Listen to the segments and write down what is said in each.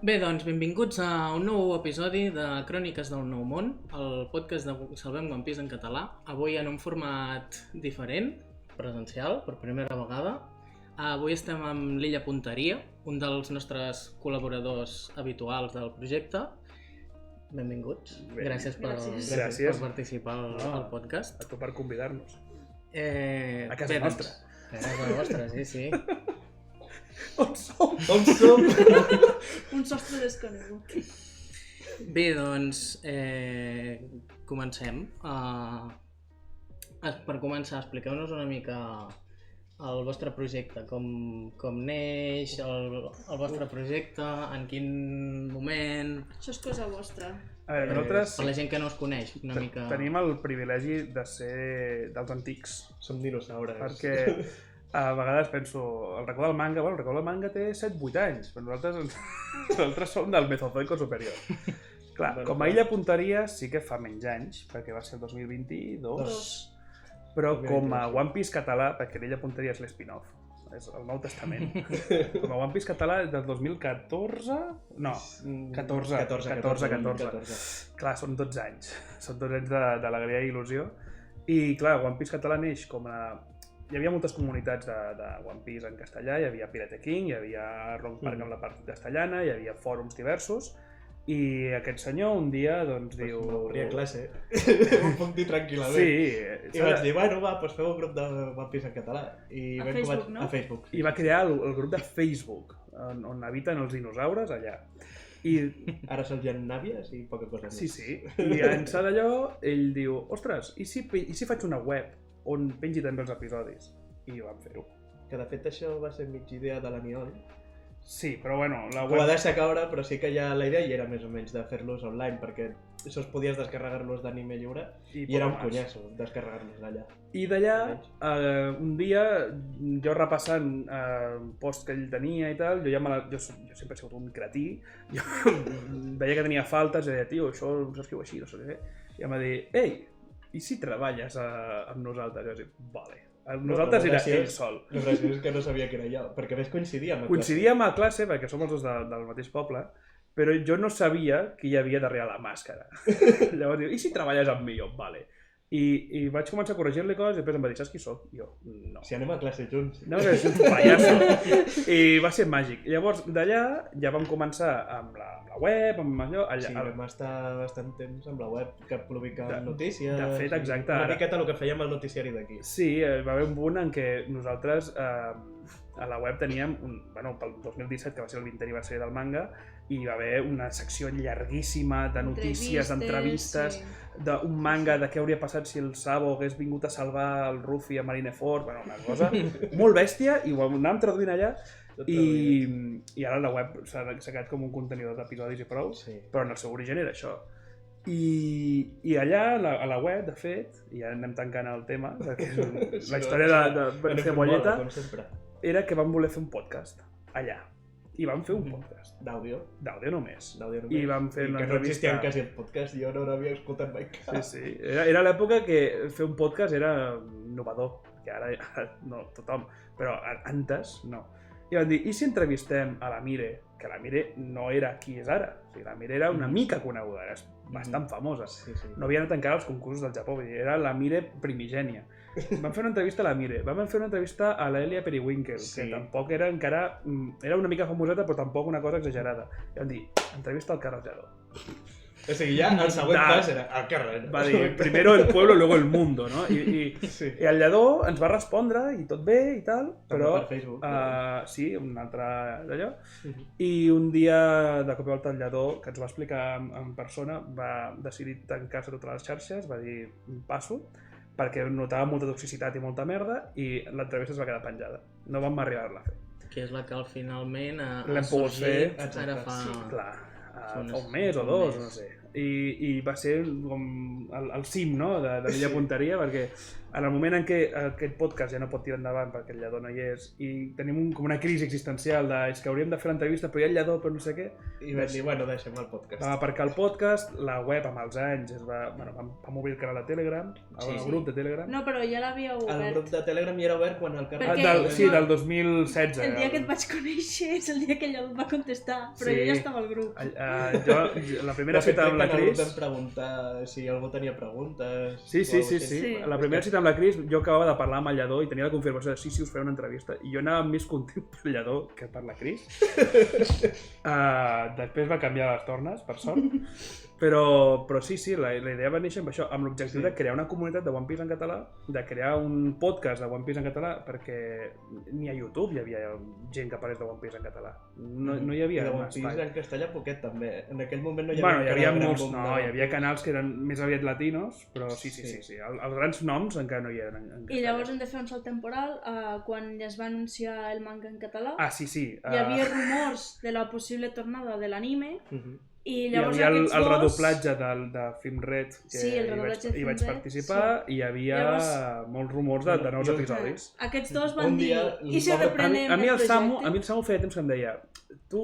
Bé, doncs benvinguts a un nou episodi de Cròniques del Nou Món, el podcast de Salvem One Piece en català. Avui en un format diferent, presencial, per primera vegada. Avui estem amb l'Illa Punteria, un dels nostres col·laboradors habituals del projecte. Benvinguts. Gràcies per participar al podcast. A tu per convidar-nos. A casa nostra. A casa nostra, sí. On som? Un sostre desconegut. Bé, doncs, comencem. Per començar, expliqueu-nos una mica el vostre projecte, com neix el vostre projecte, en quin moment... Això és cosa vostra. A veure, nosaltres Per la gent que no us coneix, una mica... tenim el privilegi de ser dels antics. Som dinosaures. Perquè a vegades penso, el racó del manga té 7-8 anys, però nosaltres som del Mesozoico superior. Clar, com a Illa Punteria sí que fa menys anys, perquè va ser el 2022, però com a One Piece català, perquè l'Illa Punteria és l'spin-off, és el Nou Testament. Com a One Piece català és del 2014? No, 14. Clar, són 12 anys. Són 12 anys d'alegria i il·lusió. I clar, One Piece català neix com a... Hi havia moltes comunitats de One Piece en castellà, hi havia Pirate King, hi havia Rock Park amb la part castellana, hi havia fòrums diversos, i aquest senyor un dia doncs diu... M'obria classe, ho puc dir tranquil·lament. Sí. I vaig dir, bueno, va, doncs feu un grup de One Piece en català. A Facebook, no? A Facebook. I va crear el grup de Facebook, on habiten els dinosaures allà. I ara són ja nàvies i poca cosa més. sí. I ençà d'allò, ell diu, ostres, i si faig una web on pengi també els episodis? I vam fer-ho. Que de fet això va ser mig idea de l'Aniol. Sí, però bueno, la Ho va web... deixar caure, però sí que ja la idea hi era més o menys de fer-los online, perquè això es podies descarregar-los d'Anime Lliure i era un conyasso descarregar-los d'allà. I d'allà, un dia, jo repassant posts que ell tenia i tal, jo sempre he sigut un cretí, jo veia que tenia faltes i deia, tio, això s'escriu així, no sé què. I em va dir, ei, i si treballes amb nosaltres? I vaig dir, vale. Nosaltres era ell sol. El graciós és que no sabia que era jo, perquè a més coincidíem a classe. Coincidíem a classe, perquè som els dos del mateix poble, però jo no sabia qui hi havia darrere la màscara. Llavors diu, i si treballes amb mi? Jo, vale. I vaig començar a corregir-li coses i després em va dir, saps qui soc? I jo, no. Si anem a classe junts. No, que és un pallasso. I va ser màgic. Llavors, d'allà ja vam començar amb la web, amb allò... Sí, vam estar bastant temps amb la web, que publicant notícies... De fet, exacte. Una miqueta el que fèiem al noticiari d'aquí. Sí, va haver un punt en què nosaltres a la web teníem, pel 2017, que va ser el 20è aniversari del manga, i hi va haver una secció llarguíssima de notícies, d'entrevistes, d'un manga, de què hauria passat si el Sabo hagués vingut a salvar el Ruffy a Marineford, una cosa molt bèstia, i ho anàvem traduint allà, i ara la web s'ha quedat com un contenidor d'episodis i prou, però en el seu origen era això. I allà, a la web, de fet, i ja anem tancant el tema, perquè és la història de Cebolleta, era que vam voler fer un podcast allà. I vam fer un podcast. D'àudio? D'àudio només. I vam fer una entrevista... Que no existien quasi el podcast, jo no l'havia escoltat mai cap. Sí. Era l'època que fer un podcast era innovador, que ara no tothom, però antes no. I vam dir, i si entrevistem a la Mire, que la Mire no era qui és ara, o sigui, la Mire era una mica coneguda, era bastant famosa. No havia anat encara als concursos del Japó, vull dir, era la Mire primigènia. Vam fer una entrevista a la Mire, vam fer una entrevista a l'Elia Periwinkle, que tampoc era encara... Era una mica famoseta, però tampoc una cosa exagerada. I vam dir, entrevista al Carles Lledó. O sigui, ja el següent pas era el Carles. Va dir, primero el pueblo, luego el mundo, no? I el Lledó ens va respondre, i tot bé i tal, però... Per Facebook. Sí, un altre d'allò. I un dia, de cop i volta, el Lledó, que ens va explicar en persona, va decidir tancar-se totes les xarxes, va dir, passo, perquè notava molta toxicitat i molta merda, i l'entrevista es va quedar penjada. No vam arribar-la a fer. Que és la que finalment ha L'hem pogut fer ara fa... Sí, clar, fa un mes o dos, no sé. i va ser com el cim, no?, de millor punteria, perquè en el moment en què aquest podcast ja no pot tirar endavant perquè el Lledó no hi és i tenim com una crisi existencial de és que hauríem de fer l'entrevista però hi ha el Lledó però no sé què, I vam dir, bueno, deixem el podcast. vam aparcar el podcast, la web amb els anys vam obrir el canal de Telegram, el grup de Telegram. No, però ja l'havíeu El obert. grup de Telegram ja era obert quan el Carles... Perquè Del 2016. El dia que et vaig conèixer és el dia que ell va contestar, però Sí. jo ja estava al grup. La primera cita amb la Cris... Vam preguntar si algú tenia preguntes... Sí. Sí. La primera cita amb la Cris, jo acabava de parlar amb el Lledó i tenia la confirmació de sí, us feia una entrevista. I jo anava més content per Lledó que per la Cris. Després va canviar les tornes, per sort. Però sí, la idea va néixer amb això, amb l'objectiu de crear una comunitat de One Piece en català, de crear un podcast de One Piece en català, perquè ni a YouTube hi havia gent que parlés de One Piece en català. No hi havia I de un One Piece espai. en castellà poquet també. En aquell moment no hi Bueno, hi havia gran molts, boom no, de- hi havia canals que eren més aviat latinos, però sí. Els grans noms encara no hi eren en I castellà. llavors hem de fer un salt temporal quan ja es va anunciar el manga en català. Ah, sí. Hi havia rumors de la possible tornada de l'anime i Hi llavors havia aquests el dos... redoblatge de Film Red, que Sí, el redoblatge de hi vaig Film Red, participar, i hi havia molts rumors de nous episodis. Aquests dos van Un dir, dia i si va- reprenem A mi el el Samu projecte? feia temps que em deia tu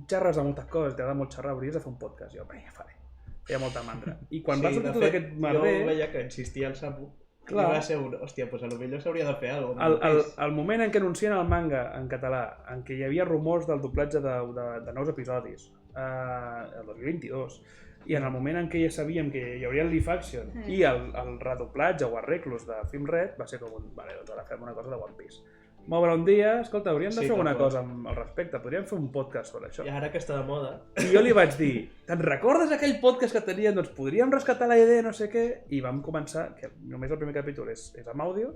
xerres de moltes coses, t'agrada molt xerrar, hauries de fer un podcast. Jo, ja faré. Feia molta mandra. I quan va sortir tot aquest Jo merder, veia que insistia el Samu. Clar. I va ser un... Hòstia, doncs potser s'hauria de fer alguna cosa. el moment en què anuncien el manga en català, en què hi havia rumors del doblatge de nous episodis, el 2022, i en el moment en què ja sabíem que hi hauria el live action i el redoblatge o arreglos de Film Red, va ser com un, vale, doncs ara fem una cosa de One Piece. M'obre un dia, escolta, hauríem de Sí, fer alguna tal qual. cosa al respecte, podríem fer un podcast sobre això. I ara que està de moda... I jo li vaig dir, te'n recordes aquell podcast que teníem? Doncs podríem rescatar la idea, no sé què, i vam començar, que només el primer capítol és amb àudio,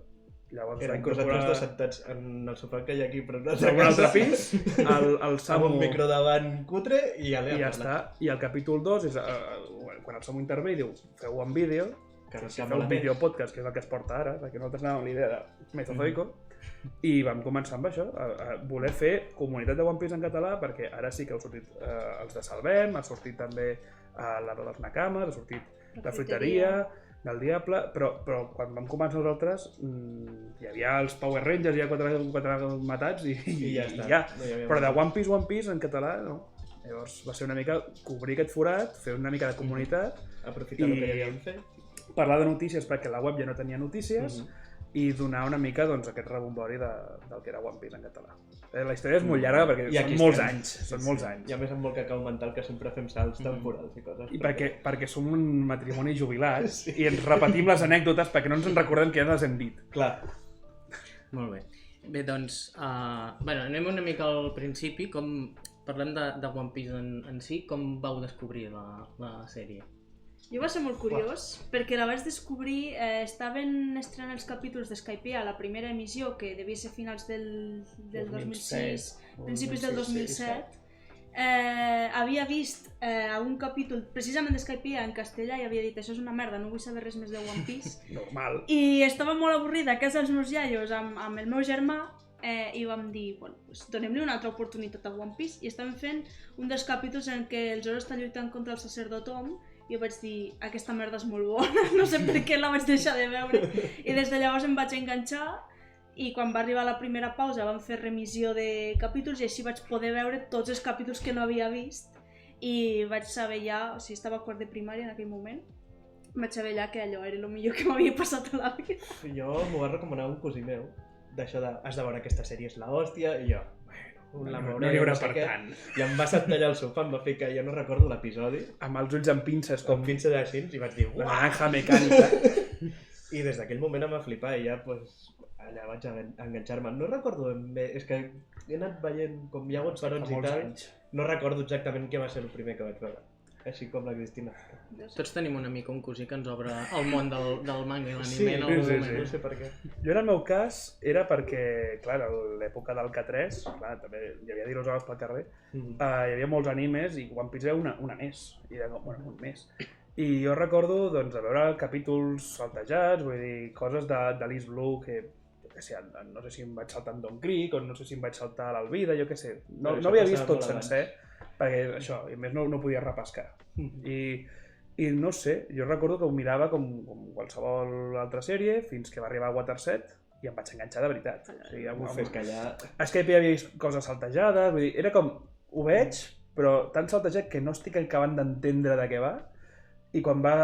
llavors Eren nosaltres dos sentats en el sofà que hi ha aquí, però no en un altre pis, el amb Samu... un micro davant cutre i ja l'he I ja està. I el capítol 2 és quan el Samu intervé i diu feu en vídeo, Que no si sembla feu un més. videopodcast, que és el que es porta ara, perquè nosaltres anàvem amb l'idea de Mesozoico, i vam començar amb això, a voler fer comunitat de One Piece en català, perquè ara sí que heu sortit els de Salvem, ha sortit també la de les Nakamas, ha sortit la fruiteria, del Diable, però quan vam començar nosaltres hi havia els Power Rangers, hi ha quatre matats i ja està. ja. No hi havia Però de més. One Piece en català, no. Llavors va ser una mica cobrir aquest forat, fer una mica de comunitat, Aprofitar el que ja havíem fet. parlar de notícies perquè la web ja no tenia notícies i donar una mica doncs, aquest rebombori del que era One Piece en català. La història és molt llarga perquè I aquí són molts estem. anys, són molts anys. I a més amb molt cacau mental que sempre fem salts temporals i coses. I perquè som un matrimoni jubilat i ens repetim les anècdotes perquè no ens en recordem que ja les hem dit. Clar, Molt bé. Bé, doncs, anem una mica al principi. Parlem de One Piece en si. Com vau descobrir la sèrie? Jo va ser molt curiós, perquè la vaig descobrir, estaven estrenant els capítols d'Skypiea, la primera emissió, que devia ser finals del 2006, principis del 2007. Havia vist algun capítol, precisament d'Skypiea, en castellà, i havia dit, això és una merda, no vull saber res més de One Piece. Normal. I estava molt avorrida a casa dels meus iaios amb el meu germà, i vam dir, bueno, pues donem-li una altra oportunitat a One Piece, i estàvem fent un dels capítols en què el Zoro està lluitant contra el sacerdot Tom, i jo vaig dir, aquesta merda és molt bona, no sé per què la vaig deixar de veure, i des de llavors em vaig enganxar, i quan va arribar la primera pausa vam fer remissió de capítols, i així vaig poder veure tots els capítols que no havia vist, i vaig saber ja, o sigui, estava a quart de primària en aquell moment, vaig saber ja que allò era el millor que m'havia passat a la vida. jo m'ho va recomanar un cosí meu, d'això de, has de veure aquesta sèrie és l'hòstia, i jo, bueno, la No veuré, n'hi haurà sé per què. tant. I em va sentar allà al sofà, em va ficar, jo no recordo l'episodi, Amb els ulls amb pinces, com com pinça així, i vaig dir, la uah! naranja mecànica. I des d'aquell moment em va flipar i ja, pues, allà vaig enganxar-me. No recordo ben bé, és que he anat veient com hi ha hagut barons i molts tal, anys. no recordo exactament què va ser el primer que vaig veure. Així com la Cristina. Tots tenim una mica un cosí que ens obre el món del manga i l'anime Sí, en algun sí, moment. no sé per què. Jo en el meu cas era perquè, clar, a l'època del K3, clar, també hi havia dinosaures pel carrer, hi havia molts animes i One Piece era una més, i era com, bueno, un més. I jo recordo doncs, de veure capítols saltejats, vull dir, coses de l'East Blue que, jo què sé, no sé si em vaig saltar en Don Creek o no sé si em vaig saltar a l'Alvida, jo què sé. No Però això havia passava vist tot molt abans. sencer, perquè això, i a més no podia repescar. I I no sé, jo recordo que ho mirava com qualsevol altra sèrie fins que va arribar a Water 7 i em vaig enganxar de veritat. O sigui, Fes que allà... és que ja havia vist coses saltejades, vull dir, era com, ho veig, però tan saltejat que no estic acabant d'entendre de què va. I quan va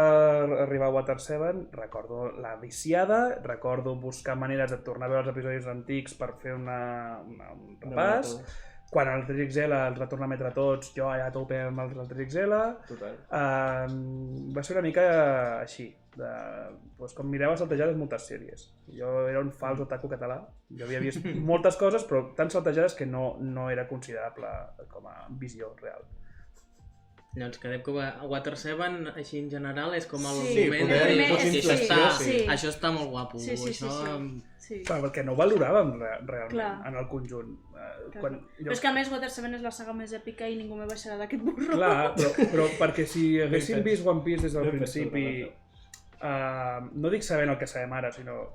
arribar a Water 7, recordo la viciada, recordo buscar maneres de tornar a veure els episodis antics per fer un repàs. Quan el 3XL els va tornar a emetre tots, jo allà a tope amb el 3XL. Total. Va ser una mica així, com mirava saltejades moltes sèries. Jo era un fals otaku català, jo havia vist moltes coses, però tan saltejades que no era considerable com a visió real. Llavors quedem com a Water 7, així en general, és com el Sí, moment poder de dir, sí, "Hosti, sí. això està molt guapo". Sí. Clar, perquè no ho valoràvem realment Clar. en el conjunt. Però és que a més Water 7 és la saga més èpica i ningú me baixarà d'aquest burro. Clar, però perquè si haguéssim vist One Piece des del Ben fet, principi, no dic sabent el que sabem ara, sinó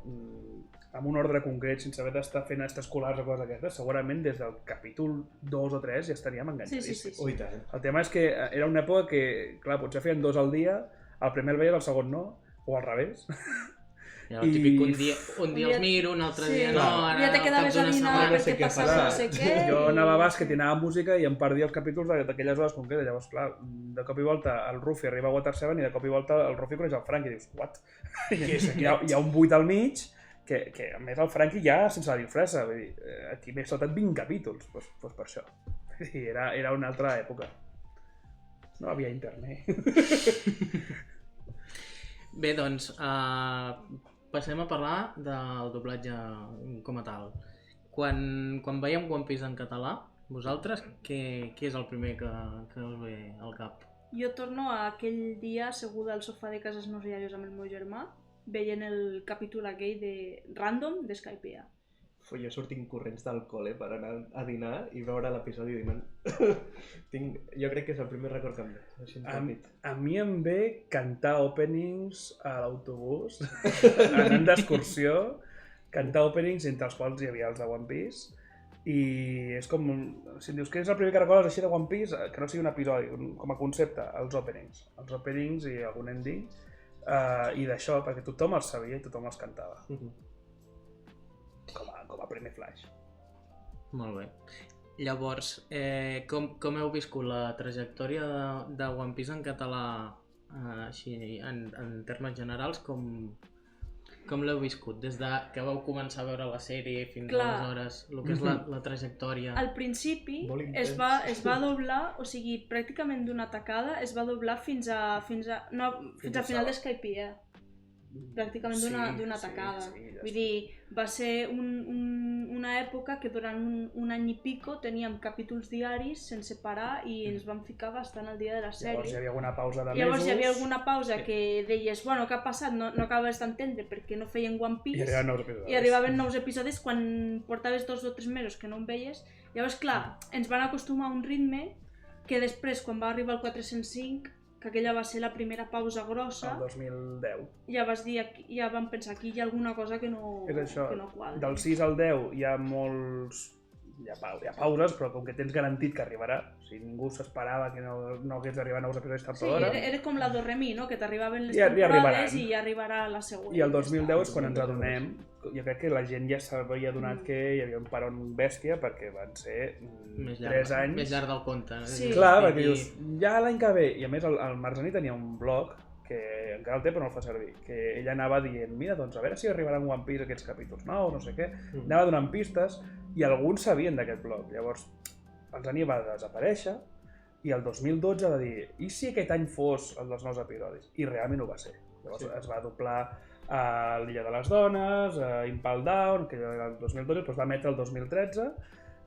amb un ordre concret, sense haver d'estar fent extraescolars o coses d'aquestes, segurament des del capítol 2 o 3 ja estaríem enganxadíssims. Sí. Ui, tant. El tema és que era una època que, clar, potser feien 2 al dia, el primer el veies, el segon no, o al revés. Llavors, típic, un dia els miro, un altre dia no, ara Ja te al quedaves cap a d'una dinar setmana... perquè què passava farà. no sé què. Jo anava a bàsquet i anava a música i em perdia els capítols d'aquelles hores concretes. Llavors, clar, de cop i volta el Ruffy arriba a Water 7 i de cop i volta el Ruffy coneix el Franky i dius, what? Hi ha un buit al mig que a més el Franky ja sense la disfressa, vull dir, aquí m'he saltat 20 capítols, doncs per això. I era una altra època. No havia internet. Bé, doncs, passem a parlar del doblatge com a tal. Quan veiem One Piece en català, vosaltres, què és el primer que us ve al cap? Jo torno a aquell dia asseguda al sofà de casa dels meus iaios amb el meu germà, veient el capítol aquell de Random de Skypiea. Jo sortint corrents del col·le per anar a dinar i veure l'episodi i dinant. Jo crec que és el primer record que em ve, així ràpid. A mi em ve cantar openings a l'autobús, anant d'excursió, cantar openings entre els quals hi havia els de One Piece, i és com, si em dius que és el primer que recordes així de One Piece, que no sigui un episodi, com a concepte, els openings i algun ending, i d'això, perquè tothom els sabia i tothom els cantava, com a primer flash. Molt bé. Llavors, com heu viscut la trajectòria de One Piece en català, així, en termes generals, com l'heu viscut? Des que vau començar a veure la sèrie fins aleshores, el que és la trajectòria... Al principi es va doblar, o sigui, pràcticament d'una tacada, es va doblar fins al final de Skypiea. Pràcticament d'una tacada. Vull dir, va ser una època que durant un any i pico teníem capítols diaris sense parar i ens vam ficar bastant al dia de la sèrie. Llavors hi havia alguna pausa de mesos. Llavors hi havia alguna pausa que deies, bueno, què ha passat? No acabes d'entendre perquè no feien One Piece. I arribaven nous episodis quan portaves 2 o 3 mesos que no en veies. Llavors, clar, ens van acostumar a un ritme que després, quan va arribar el 405, que aquella va ser la primera pausa grossa, el 2010. Ja vam pensar, aquí hi ha alguna cosa que no quadra. Del 6 al 10 hi ha molts... Hi ha pauses, però com que tens garantit que arribarà, o sigui, ningú s'esperava que no hagués d'arribar nous episodis tard o d'hora. Sí, era com la Doremi, no? Que t'arribaven les Ja temporades i ja arribarà la següent. I el 2010 és quan ens adonem, jo crec que la gent ja s'havia adonat que hi havia un peron bèstia perquè van ser 3 anys. Més llarg del compte. Sí. Clar, perquè dius, ja l'any que ve, i a més el Marzani tenia un blog que encara el té però no el fa servir, que ella anava dient, mira, doncs a veure si arribaran One Piece aquests capítols nous, no sé què, anava donant pistes i alguns sabien d'aquest blog. Llavors el Zani va desaparèixer i el 2012 va dir, i si aquest any fos el dels nous episodis? I realment ho va ser. Llavors es va doblar a l'Illa de les Dones, a Impel Down, que era el 2012, doncs va emetre el 2013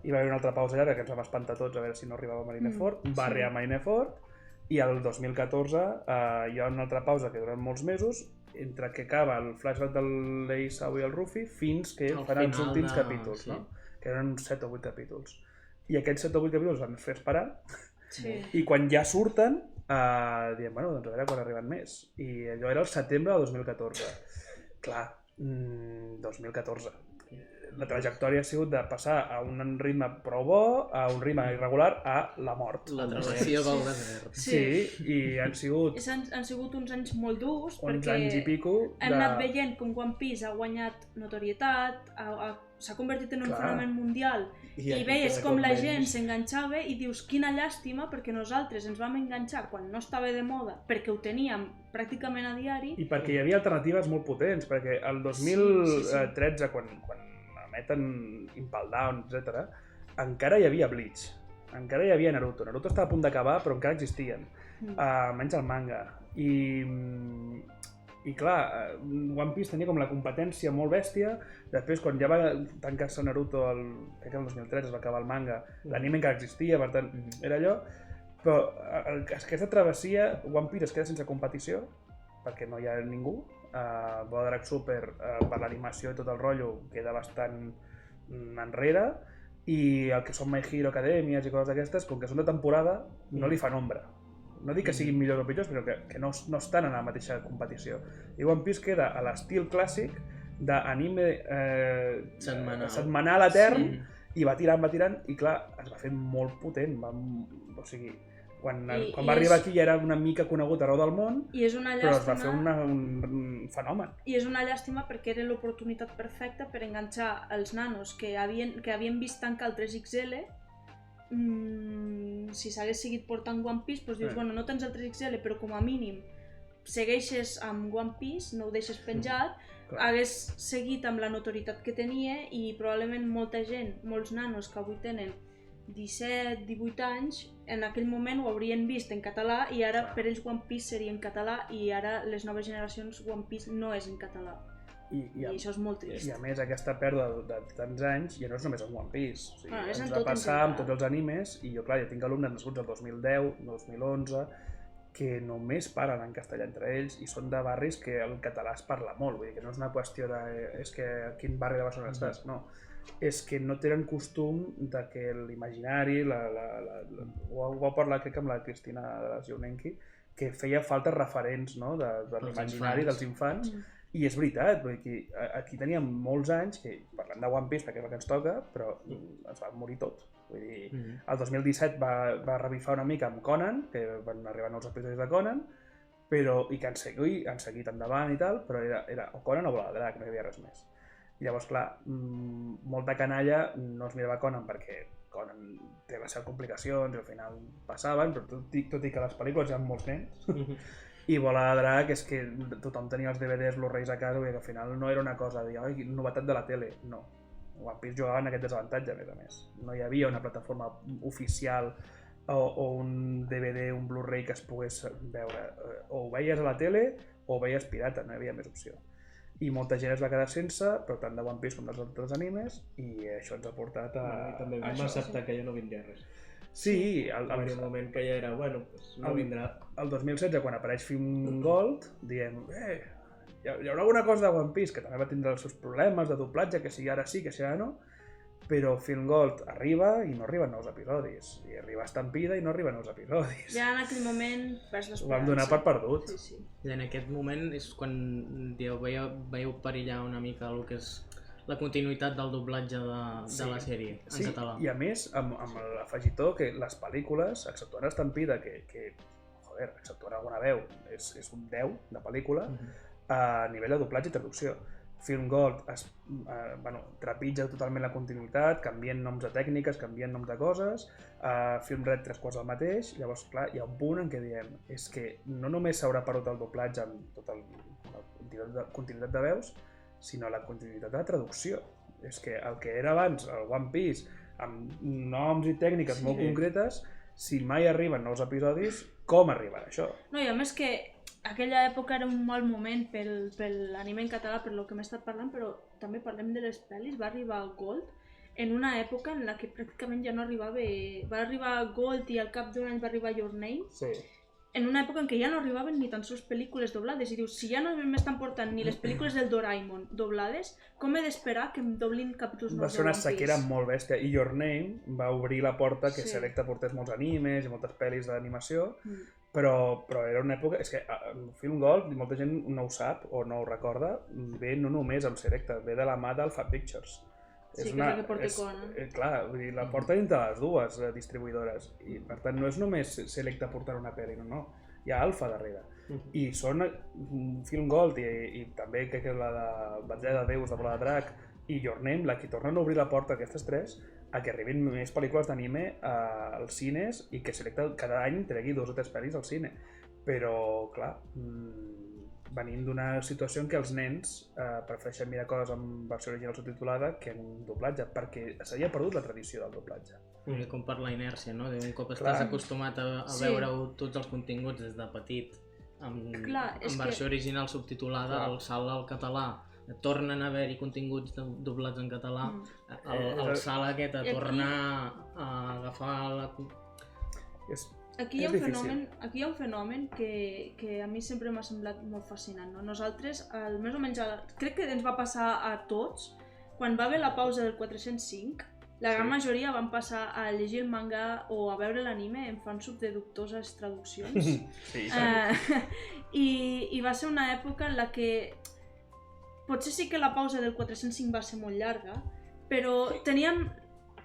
i va haver una altra pausa llarga que ens vam espantar tots a veure si no arribava a Marineford, va arribar a Marineford. I el 2014 hi ha una altra pausa que dura molts mesos entre que acaba el flashback de l'Eisao i el Ruffy fins que faran els últims capítols, no? Que eren 7 o 8 capítols. I aquests 7 o 8 capítols van fer esperar i quan ja surten diem, bueno, doncs a veure quan arriben més. I allò era el setembre del 2014. Clar, 2014. la trajectòria ha sigut de passar a un ritme prou bo, a un ritme irregular, a la mort. La travessia del desert. Sí, i han sigut Han sigut uns anys molt durs, uns perquè anys i pico hem anat veient com One Piece ha guanyat notorietat, s'ha convertit en un fenomen mundial, i veies com la gent s'enganxava i dius quina llàstima, perquè nosaltres ens vam enganxar quan no estava de moda, perquè ho teníem pràcticament a diari. I perquè hi havia alternatives molt potents, perquè el 2013, quan emeten Impel Down, etc., encara hi havia Bleach, encara hi havia Naruto. Naruto estava a punt d'acabar, però encara existien, menys el manga. I clar, One Piece tenia com la competència molt bèstia. Després, quan ja va tancar-se Naruto, crec que el 2003 es va acabar el manga, l'anime encara existia, per tant, era allò. Però aquesta travessia, One Piece es queda sense competició, perquè no hi ha ningú. Bodak Super, per l'animació i tot el rotllo, queda bastant enrere. I el que són My Hero Academias i coses d'aquestes, com que són de temporada, no li fan ombra. No dic que siguin millors o pitjors, però que no estan en la mateixa competició. I One Piece queda a l'estil clàssic d'anime setmanal etern, i va tirant, i clar, es va fer molt potent. O sigui, quan va arribar aquí ja era una mica conegut arreu del món, però es va fer un fenomen. I és una llàstima perquè era l'oportunitat perfecta per enganxar els nanos que havien vist tancar el 3XL. Si s'hagués seguit portant One Piece, doncs dius, bueno, no tens el 3XL, però com a mínim segueixes amb One Piece, no ho deixes penjat, hagués seguit amb la notorietat que tenia, i probablement molta gent, molts nanos que avui tenen 17, 18 anys, en aquell moment ho haurien vist en català, i ara per ells One Piece seria en català, i ara les noves generacions One Piece no és en català. I això és molt trist. I a més, aquesta pèrdua de tants anys ja no és només en One Piece. O sigui, ens va passar amb tots els animes, i jo, clar, jo tinc alumnes nascuts el 2010, 2011, que només parlen en castellà entre ells, i són de barris que el català es parla molt. Vull dir que no és una qüestió de és que a quin barri de Barcelona estàs, no. És que no tenen costum de que l'imaginari, ho va parlar crec amb la Cristina de la Zionenki, que feia falta referents, no, de l'imaginari dels infants. I és veritat, perquè aquí teníem molts anys, que parlant de One Piece, perquè és el que ens toca, però es va morir tot. Vull dir, el 2017 va revifar una mica amb Conan, que van arribar nous episodis de Conan, i que han seguit endavant i tal, però era o Conan o Bola de Drac, no hi havia res més. I llavors, clar, molta canalla no es mirava Conan perquè Conan té les seves complicacions i al final passaven, però tot i que les pel·lícules eren molts nens. I Bola de Drac és que tothom tenia els DVDs, Blu-rays a casa, i al final no era una cosa de dir, oi, novetat de la tele, no. One Piece jugava en aquest desavantatge, a més. No hi havia una plataforma oficial o un DVD, un Blu-ray que es pogués veure. O ho veies a la tele o ho veies pirata, no hi havia més opció. I molta gent es va quedar sense, però tant de One Piece com dels altres animes, i això ens ha portat a... I també vam acceptar que ja no vindria res. Sí, al moment que ja era, bueno, pues no vindrà. El 2016, quan apareix Film Gold, diem, hi haurà alguna cosa de One Piece, que també va tindre els seus problemes de doblatge, que si ara sí, que si ara no, però Film Gold arriba i no arriben nous episodis, i arriba Estampida i no arriben nous episodis. Ja en aquell moment perds l'esperança. Ho vam donar per perdut. Sí. I en aquest moment és quan veieu perillar una mica el que és la continuïtat del doblatge de la sèrie en català. I a més, amb l'afegitó que les pel·lícules, exceptuant Estampida, que exceptuant alguna veu, és un 10 de pel·lícula, a nivell de doblatge i traducció. Film Gold trepitja totalment la continuïtat, canvien noms de tècniques, canvien noms de coses, Film Red 3/4 el mateix, llavors, clar, hi ha un punt en què diem és que no només s'haurà perdut el doblatge amb tota la continuïtat de veus, sinó la continuïtat de la traducció. És que el que era abans, el One Piece, amb noms i tècniques molt concretes, si mai arriben nous episodis, com arribarà això? No, i a més que aquella època era un mal moment per l'anime en català, per lo que m'he estat parlant, però també parlem de les pel·lis. Va arribar el Gold en una època en la que pràcticament ja no arribava... Va arribar Gold i al cap d'un any va arribar Your Name. Sí. En una època en què ja no arribaven ni tan sols pel·lícules doblades, i dius, si ja no m'estan portant ni les pel·lícules del Doraemon doblades, com he d'esperar que em doblin capítols nous de One Piece? Va ser una sequera molt bèstia, i Your Name va obrir la porta que Selecta portés molts animes i moltes pel·lis d'animació, però era una època... És que Film Gold, molta gent no ho sap o no ho recorda, ve no només amb Selecta, ve de la mà del Fat Pictures. Sí, que és la que porta Icona. Clar, vull dir, la porta dintre les dues distribuïdores i per tant no és només Selecta portant una pel·li, no, hi ha Alfa darrere. I són Film Gold i també crec que la de Batalla de Déus, de Bola de Drac i Your Name, la que tornen a obrir la porta aquestes tres a que arribin més pel·lícules d'anime als cines i que Selecta cada any tregui 2 o 3 pel·lis al cine. Però, clar, venim d'una situació en què els nens prefereixen mirar coses en versió original subtitulada que en doblatge, perquè s'havia perdut la tradició del doblatge. Com per la inèrcia, no? Un cop estàs acostumat a veure tots els continguts des de petit en versió original subtitulada, al salt al català tornen a haver-hi continguts doblats en català, el salt aquest a tornar a agafar la... Aquí hi ha un fenomen que a mi sempre m'ha semblat molt fascinant. No? Nosaltres, més o menys, crec que ens va passar a tots, quan va haver la pausa del 405, la gran majoria van passar a llegir el manga o a veure l'anime en fansub de dubtoses traduccions. I va ser una època en la que potser sí que la pausa del 405 va ser molt llarga, però teníem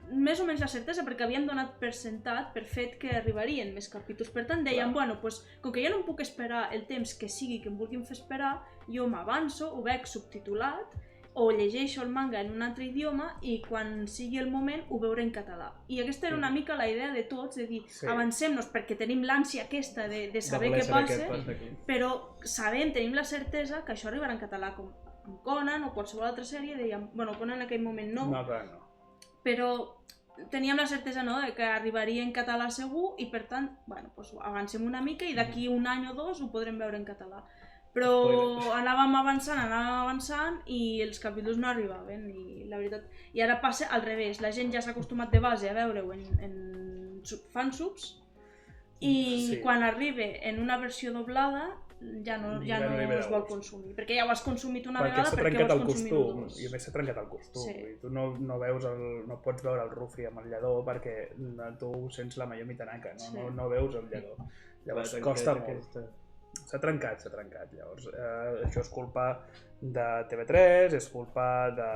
més o menys la certesa perquè havíem donat per sentat, per fet que arribarien més capítols. Per tant dèiem, bueno, pues, com que jo no em puc esperar el temps que sigui que em vulguin fer esperar, jo m'avanço, ho veig subtitulat o llegeixo el manga en un altre idioma i quan sigui el moment ho veuré en català. I aquesta era una mica la idea de tots, de dir, avancem-nos perquè tenim l'ànsia aquesta de saber què passa, però tenim la certesa que això arribarà en català, com amb Conan o qualsevol altra sèrie, dèiem, bueno, Conan en aquell moment no. Però teníem la certesa que arribaria en català segur i per tant, bueno, doncs avancem una mica i d'aquí un any o dos ho podrem veure en català. Però anàvem avançant i els capítols no arribaven i la veritat... I ara passa al revés, la gent ja s'ha acostumat de base a veure-ho en fansubs i quan arriba en una versió doblada ja no es vol consumir, perquè ja ho has consumit una vegada, perquè ho has consumit dos. I a més s'ha trencat el costum, tu no pots veure el Ruffy amb el lladó perquè tu sents la Mayumi Tanaka, no veus el lladó, llavors costa molt. S'ha trencat, llavors això és culpa de TV3, és culpa de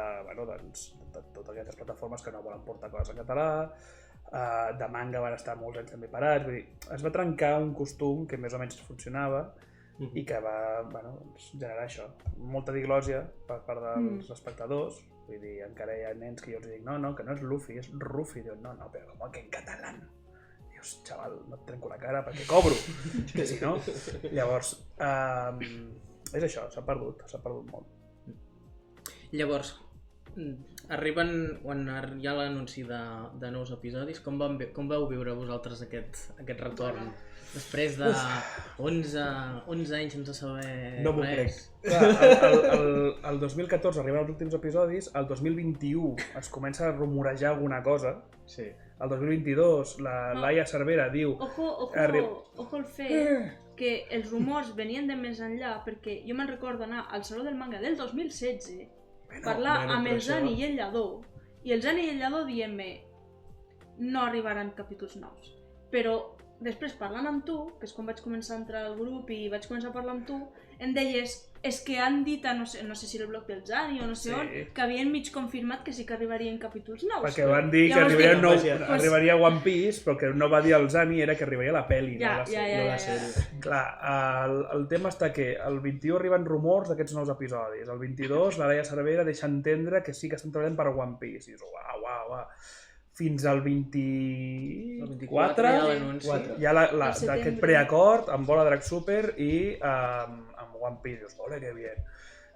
totes aquestes plataformes que no volen portar coses en català, de manga van estar molts anys també parats, vull dir, es va trencar un costum que més o menys funcionava i que va generar això, molta diglòsia per part dels espectadors, vull dir, encara hi ha nens que jo els dic, no, que no és Luffy, és Ruffy, diuen, no, però com que en català? Dius, xaval, no et trenco la cara perquè cobro, que si no, llavors, és això, s'ha perdut molt. Llavors, arriben, quan hi ha l'anunci de nous episodis, com vau viure vosaltres aquest retorn? Després de 11 anys sense saber no m'ho crec. El 2014 arriben els últims episodis, el 2021 es comença a rumorejar alguna cosa, el 2022 la Laia Cervera diu... Ojo el fet que els rumors venien de més enllà, perquè jo me'n recordo anar al Saló del Manga del 2016, parlar amb el Zani i el Lladó, i el Zani i el Lladó dient-me no arribaran capítols nous, però després parlant amb tu, que és quan vaig començar a entrar al grup i vaig començar a parlar amb tu, em deies, és que han dit a no sé si era el blog del Zani o no sé on, que havien mig confirmat que sí que arribarien capítols nous. Perquè van dir que arribaria One Piece, però que no va dir el Zani, era que arribaria la pel·li, no la sèrie. Clar, el tema està que el 21 arriben rumors d'aquests nous episodis, el 22 la Laia Cervera deixa entendre que sí que estan treballant per One Piece, i dius, uau. Fins al 24 hi ha aquest preacord amb Bola Drac Super i amb One Piece. Dius, ole, que bien.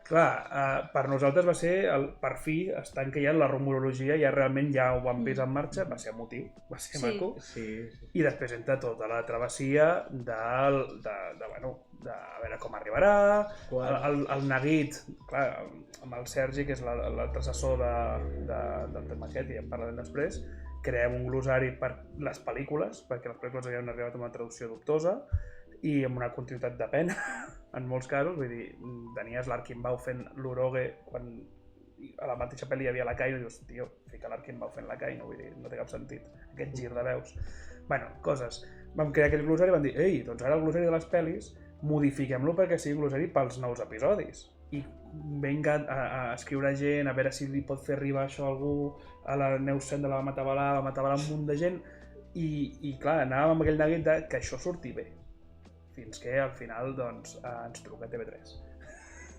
Clar, per nosaltres va ser, per fi, està encaillant la rumorologia, ja realment hi ha One Piece en marxa, va ser emotiu, va ser maco. I després entra tota la travessia de a veure com arribarà, el neguit, clar, amb el Sergi, que és l'altre assessor del tema aquest, i en parlarem després, creem un glossari per les pel·lícules, perquè les pel·lícules havien arribat amb una traducció dubtosa, i amb una continuïtat de pena, en molts casos, vull dir, tenies l'Arkinbau fent l'Uroge, quan a la mateixa pel·li hi havia la Kaino, i dius, tio, fica l'Arkinbau fent la Kaino, vull dir, no té cap sentit, aquest gir de veus. Bueno, coses. Vam crear aquell glossari i vam dir, ei, doncs ara el glossari de les pel·lis modifiquem-lo perquè sigui un glossari pels nous episodis. I venga a escriure gent, a veure si li pot fer arribar això a algú, a la Neus Sendra la va matar un munt de gent, i clar, anàvem amb aquell neguit de que això surti bé, fins que al final doncs, ens truca TV3.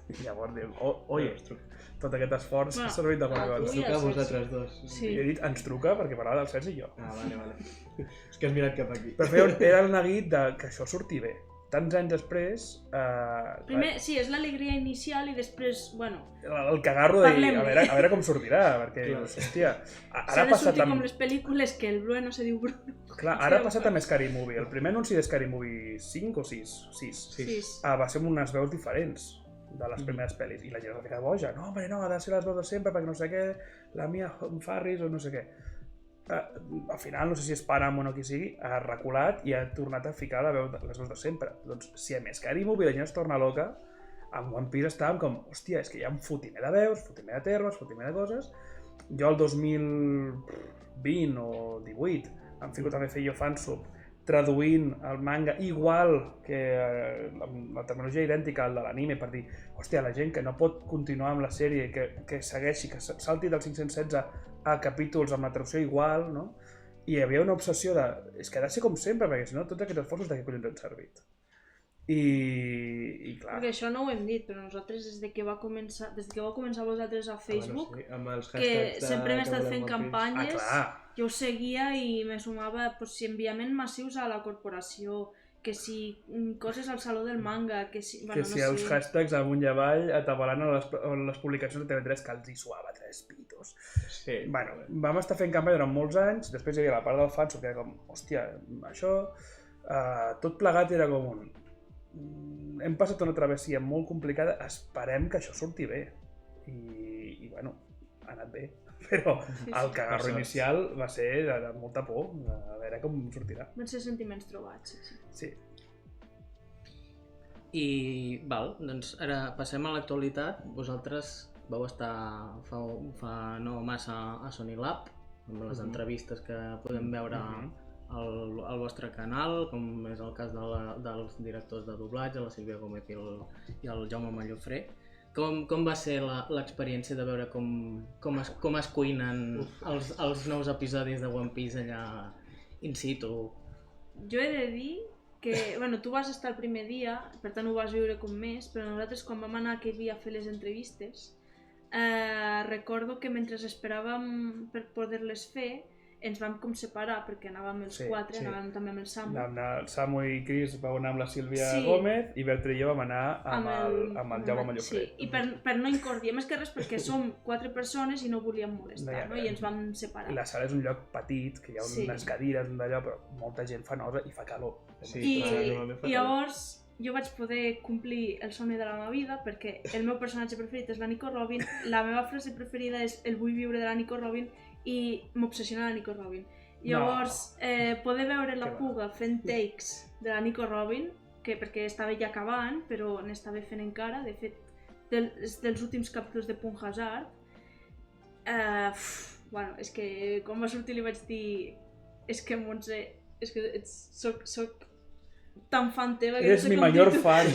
I llavors diu, oye, tot aquest esforç ha servit d'alguna cosa. Ens truca a vosaltres dos. Sí. I he dit, ens truca perquè parlava del Sergi i jo. Vale. És que has mirat cap aquí. Però era el neguit de que això surti bé. Tants anys després... Primer, sí, és l'alegria inicial i després, bueno... El cagarro de dir, a veure com sortirà, perquè, hòstia... S'ha de sortir com les pel·lícules que el Bruno no se diu Bruno. Clar, ara ha passat amb Scary Movie. El primer anunci de Scary Movie 5 o 6? 6. Va ser amb unes veus diferents de les primeres pel·lis, i la gent va ficar boja. No, home, no, ha de ser les veus de sempre, perquè no sé què, la Mia Farris o no sé què. Al final, no sé si és Paramount o no qui sigui, ha reculat i ha tornat a ficar les veus de sempre. Doncs si a més Scary Movie la gent es torna loca, amb One Piece estàvem com, hòstia, és que hi ha un fotimer de veus, fotimer de termes, fotimer de coses. Jo el 2020 o 18 em fico també a fer jo fansub traduint el manga igual que amb la terminologia idèntica al de l'anime, per dir, hòstia, la gent que no pot continuar amb la sèrie, que segueixi, que salti del 516 a capítols amb la traducció igual, no? I hi havia una obsessió de, és que ha de ser com sempre, perquè si no tots aquests esforços de què collons han servit. I clar... Perquè això no ho hem dit, però nosaltres des que vau començar vosaltres a Facebook, amb els que sempre hem estat fent campanyes, clar. Jo ho seguia i me sumava si enviaments massius a la corporació, que si coses al Saló del Manga, que si... Bueno, que si els hashtags amunt i avall atabalant les publicacions de TV3 que els hi suava 3 pitos. Sí. Bueno, vam estar fent campanya durant molts anys, després hi havia la part del fansub que era com, hòstia, això... tot plegat era com un... Hem passat una travessia molt complicada, esperem que això surti bé. I bueno, ha anat bé. Però el cagarro inicial va ser de molta por, a veure com sortirà. Van ser sentiments trobats, sí. I, doncs ara passem a l'actualitat. Vosaltres vau estar fa no massa a Sony Lab, amb les entrevistes que podem veure al vostre canal, com és el cas dels directors de doblatge, la Sílvia Gómez i el Jaume Mallofré. Com va ser l'experiència de veure com es cuinen els nous episodis de One Piece allà in situ? Jo he de dir que, bueno, tu vas estar el primer dia, per tant ho vas viure com més, però nosaltres quan vam anar aquell dia a fer les entrevistes, recordo que mentre esperàvem per poder-les fer, ens vam com separar perquè anàvem els quatre, anàvem també amb el Samu. El Samu i Chris vau anar amb la Sílvia Gómez i Bertre i jo vam anar amb el Jaume Mallofré. Sí, i per no incordiar, més que res perquè som 4 persones i no volíem molestar, no? I ens vam separar. I la sala és un lloc petit, que hi ha unes cadires d'allò, però molta gent fa nosa i fa calor. I llavors jo vaig poder complir el somni de la meva vida perquè el meu personatge preferit és la Nico Robin, la meva frase preferida és el vull viure de la Nico Robin i m'obsessiona la Nico Robin. Llavors, poder veure la Puga fent takes de la Nico Robin, perquè estava ja acabant, però n'estava fent encara, de fet, dels últims capítols de Punt Hazard, bueno, és que quan va sortir li vaig dir, és que Montse, és que soc tan fan teva que eres mi major fan.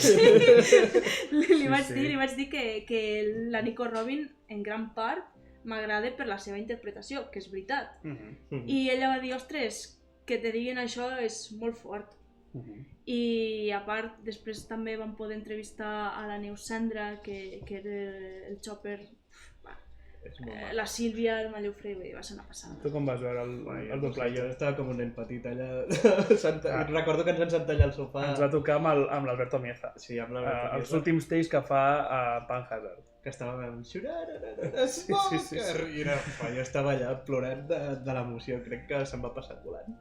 Li vaig dir que la Nico Robin, en gran part, m'agrada per la seva interpretació, que és veritat. I ella va dir, ostres, que te diguin això és molt fort. I a part, després també vam poder entrevistar a la Neus Sendra, que era el Chopper, la Sílvia, el Mallofré, va ser una passada. Tu com vas veure el doblatge? Jo estava com un nen petit allà. Recordo que ens vam sentar allà al sofà. Ens va tocar amb l'Alberto Mieza. Sí, amb l'Alberto Mieza. Els últims takes que fa a Pan Hazard. Que estava amb Smoker! I jo estava allà plorant de l'emoció, crec que se'm va passar volant.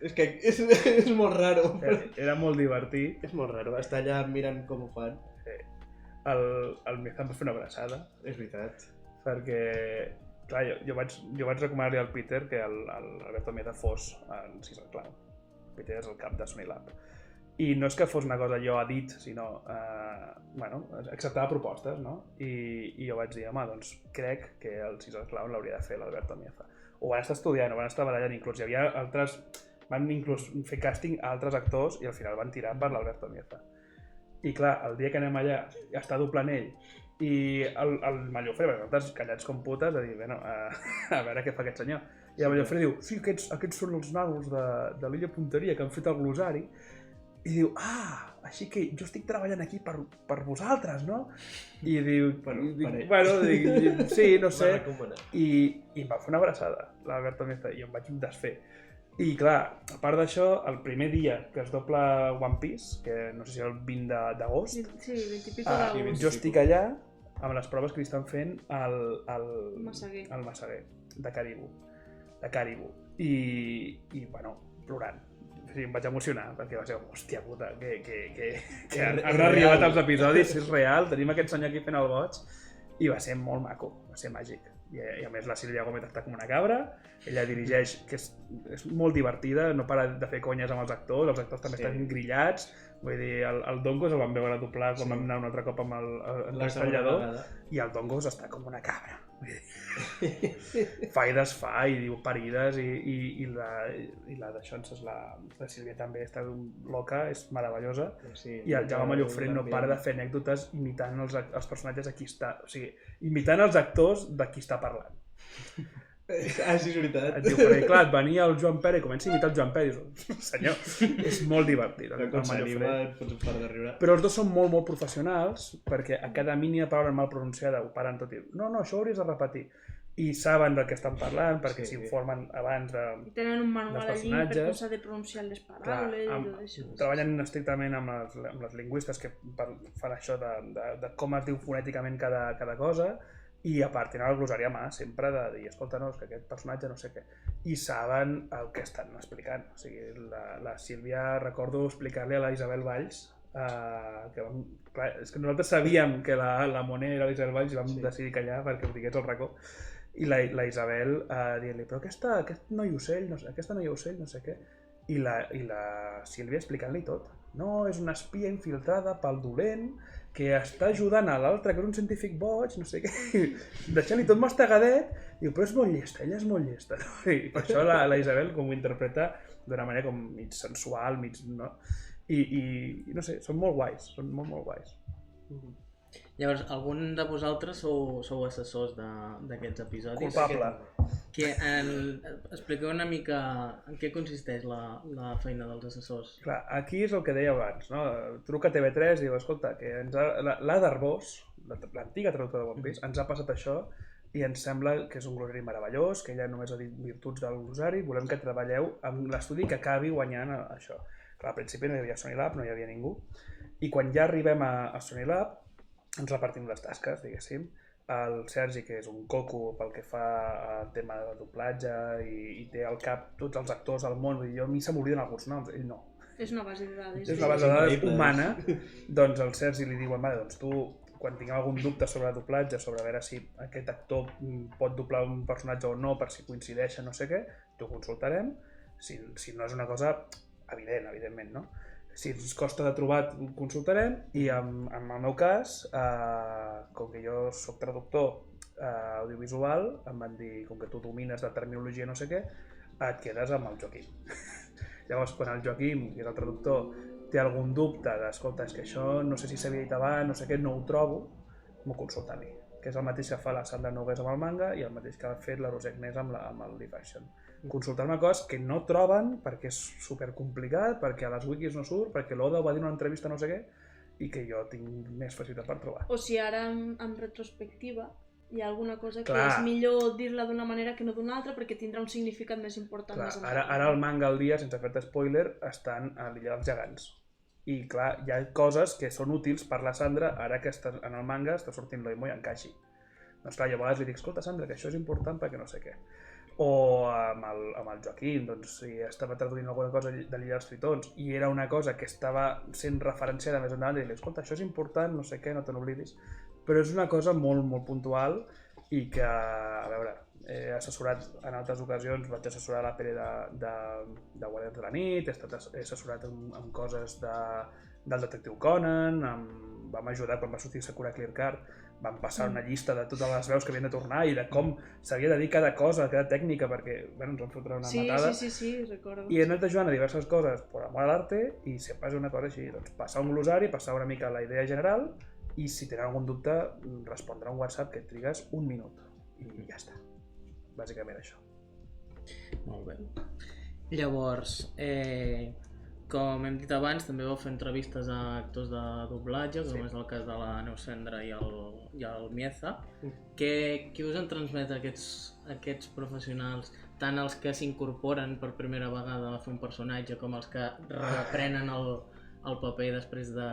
És que és molt raro. Era molt divertit. És molt raro, estar allà mirant com ho fan. El Mieza em va fer una abraçada. És veritat. Perquè, clar, jo vaig recomanar-li al Peter que l'Alberto Mieza fos en Sis el Clau. Peter és el cap de Sony Lab. I no és que fos una cosa jo a dit, sinó, acceptava propostes, no? I jo vaig dir, home, doncs crec que el Sis el Clau l'hauria de fer l'Alberto Mieza. Ho van estar estudiant, ho van estar treballant, inclús hi havia altres... Van inclús fer càsting a altres actors i al final van tirar per l'Alberto Mieza. I clar, el dia que anem allà a estar doblant ell I el Mallofré, perquè nosaltres callats com putes, a dir, bueno, a veure què fa aquest senyor. I el Mallofré diu, sí, aquests són els nanos de l'Illa Punteria que han fet el glosari. I diu, així que jo estic treballant aquí per vosaltres, no? I diu, sí, no sé. I em va fer una abraçada, la Berta Meza, i em vaig desfer. I clar, a part d'això, el primer dia que es dobla One Piece, que no sé si és el 20 d'agost, Sí, 20 i pico d'agost. jo estic allà amb les proves que li estan fent al Massaguer, de Caribou. I bueno, plorant. O sigui, em vaig emocionar, perquè va ser com, hòstia puta, que han arribat els episodis, és real, tenim aquest senyor aquí fent el boig, i va ser molt maco, va ser màgic. I a més la Sílvia Gómez està com una cabra, ella dirigeix, que és molt divertida, no para de fer conyes amb els actors també estan grillats, vull dir, el Dongos el vam veure doblar quan vam anar un altre cop amb el Castellador, i el Dongos està com una cabra, vull dir, fa i desfà i diu parides, i la d'això, la Sílvia també està loca, és meravellosa, i el Jaume Mallofré no para de fer anècdotes imitant els personatges a qui està, o sigui, imitant els actors de qui està parlant. Sí, és veritat. Et diu, perquè clar, et venia el Joan Pere i comença a imitar el Joan Pere i dius, senyor, és molt divertit. Quan s'anima et pots un par de riure. Però els dos són molt professionals, perquè a cada mínima paraula mal pronunciada ho paren tot i diu, no, això ho hauries de repetir. I saben del que estan parlant, perquè s'informen abans de I tenen un manual allí per com s'ha de pronunciar les paraules i tot això. Treballen estrictament amb les lingüistes que fan això de com es diu fonèticament cada cosa, i a part tenen el glosari a mà sempre de dir, escolta, no, és que aquest personatge no sé què, i saben el que estan explicant. O sigui, la Sílvia, recordo explicar-li a la Isabel Valls, que clar, és que nosaltres sabíem que la Monet era la Isabel Valls i vam decidir callar perquè ho digués al racó, i la Isabel dient-li, però aquest noi ocell, no sé, aquesta noia ocell, no sé què, i la Sílvia explicant-li tot. No, és una espia infiltrada pel dolent que està ajudant a l'altre, que és un científic boig, no sé què, deixant-li tot mastegadet, diu, però és molt llesta, ella és molt llesta. I per això la Isabel com ho interpreta d'una manera com mig sensual, mig, no? I no sé, són molt guais, són molt guais. Llavors, algun de vosaltres sou assessors d'aquests episodis? Culpable. Expliqueu una mica en què consisteix la feina dels assessors. Clar, aquí és el que deia abans, no? Truca a TV3 i diu, escolta, que l'Ada Arbós, l'antiga traductora de One Piece, ens ha passat això i ens sembla que és un glosari meravellós, que ella només ha dit virtuts del glosari, volem que treballeu amb l'estudi que acabi guanyant això. Clar, al principi no hi havia Sony Lab, no hi havia ningú, i quan ja arribem a Sony Lab, ens repartim les tasques, diguéssim. El Sergi, que és un coco pel que fa al tema de doblatge i té al cap tots els actors del món, i a mi se m'obliden alguns noms, ell no. És una base de dades. És una base de dades humana, doncs el Sergi li diuen, vale, doncs tu, quan tinguem algun dubte sobre doblatge, sobre veure si aquest actor pot doblar un personatge o no, per si coincideixen, no sé què, t'ho consultarem, si no és una cosa evident, evidentment, no? Si ens costa de trobar, ho consultarem, i en el meu cas, com que jo soc traductor audiovisual, em van dir, com que tu domines de terminologia no sé què, et quedes amb el Joaquim. Llavors, quan el Joaquim, que és el traductor, té algun dubte d'escolta, és que això no sé si s'havia dit abans, no sé què, no ho trobo, m'ho consulta a mi, que és el mateix que fa la Sandra Nogués amb el manga i el mateix que ha fet la Roser Agnès amb el live action. Consultar-me coses que no troben perquè és supercomplicat, perquè a les wikis no surt, perquè l'Oda ho va dir en una entrevista no sé què, i que jo tinc més facilitat per trobar. O si ara en retrospectiva hi ha alguna cosa que és millor dir-la d'una manera que no d'una altra perquè tindrà un significat més important. Clar, ara el manga al dia, sense fer-te spoiler, estan a l'illa dels gegants. I clar, hi ha coses que són útils per la Sandra ara que en el manga està sortint l'Oimo i en Kashi. Doncs clar, jo a vegades li dic, escolta Sandra, que això és important perquè no sé què. O amb el Joaquim, doncs, si estava traduint alguna cosa de l'Illa dels Tritons i era una cosa que estava sent referenciada més endavant, i li dic, escolta, això és important, no sé què, no te n'oblidis. Però és una cosa molt puntual i que, a veure, he assessorat en altres ocasions, vaig assessorar la Pere de Guardians de la Nit, he assessorat en coses del detectiu Conan, vam ajudar quan va sortir Sakura Clear Card, vam passar una llista de totes les veus que havien de tornar i de com s'havia de dir cada cosa, cada tècnica, perquè ens van fotre una matada. Sí, recordo. I he anat ajudant a diverses coses per amor a l'arte i sempre és una cosa així, doncs passar un glosari, passar una mica la idea general i si tenen algun dubte, respondre a un WhatsApp que et trigues un minut i ja està. Bàsicament això. Molt bé. Llavors, com hem dit abans, també vau fer entrevistes a actors de doblatge, com és el cas de la Neus Cendra i el Mieza. Què us han transmet aquests professionals, tant els que s'incorporen per primera vegada a fer un personatge com els que reprenen el paper després de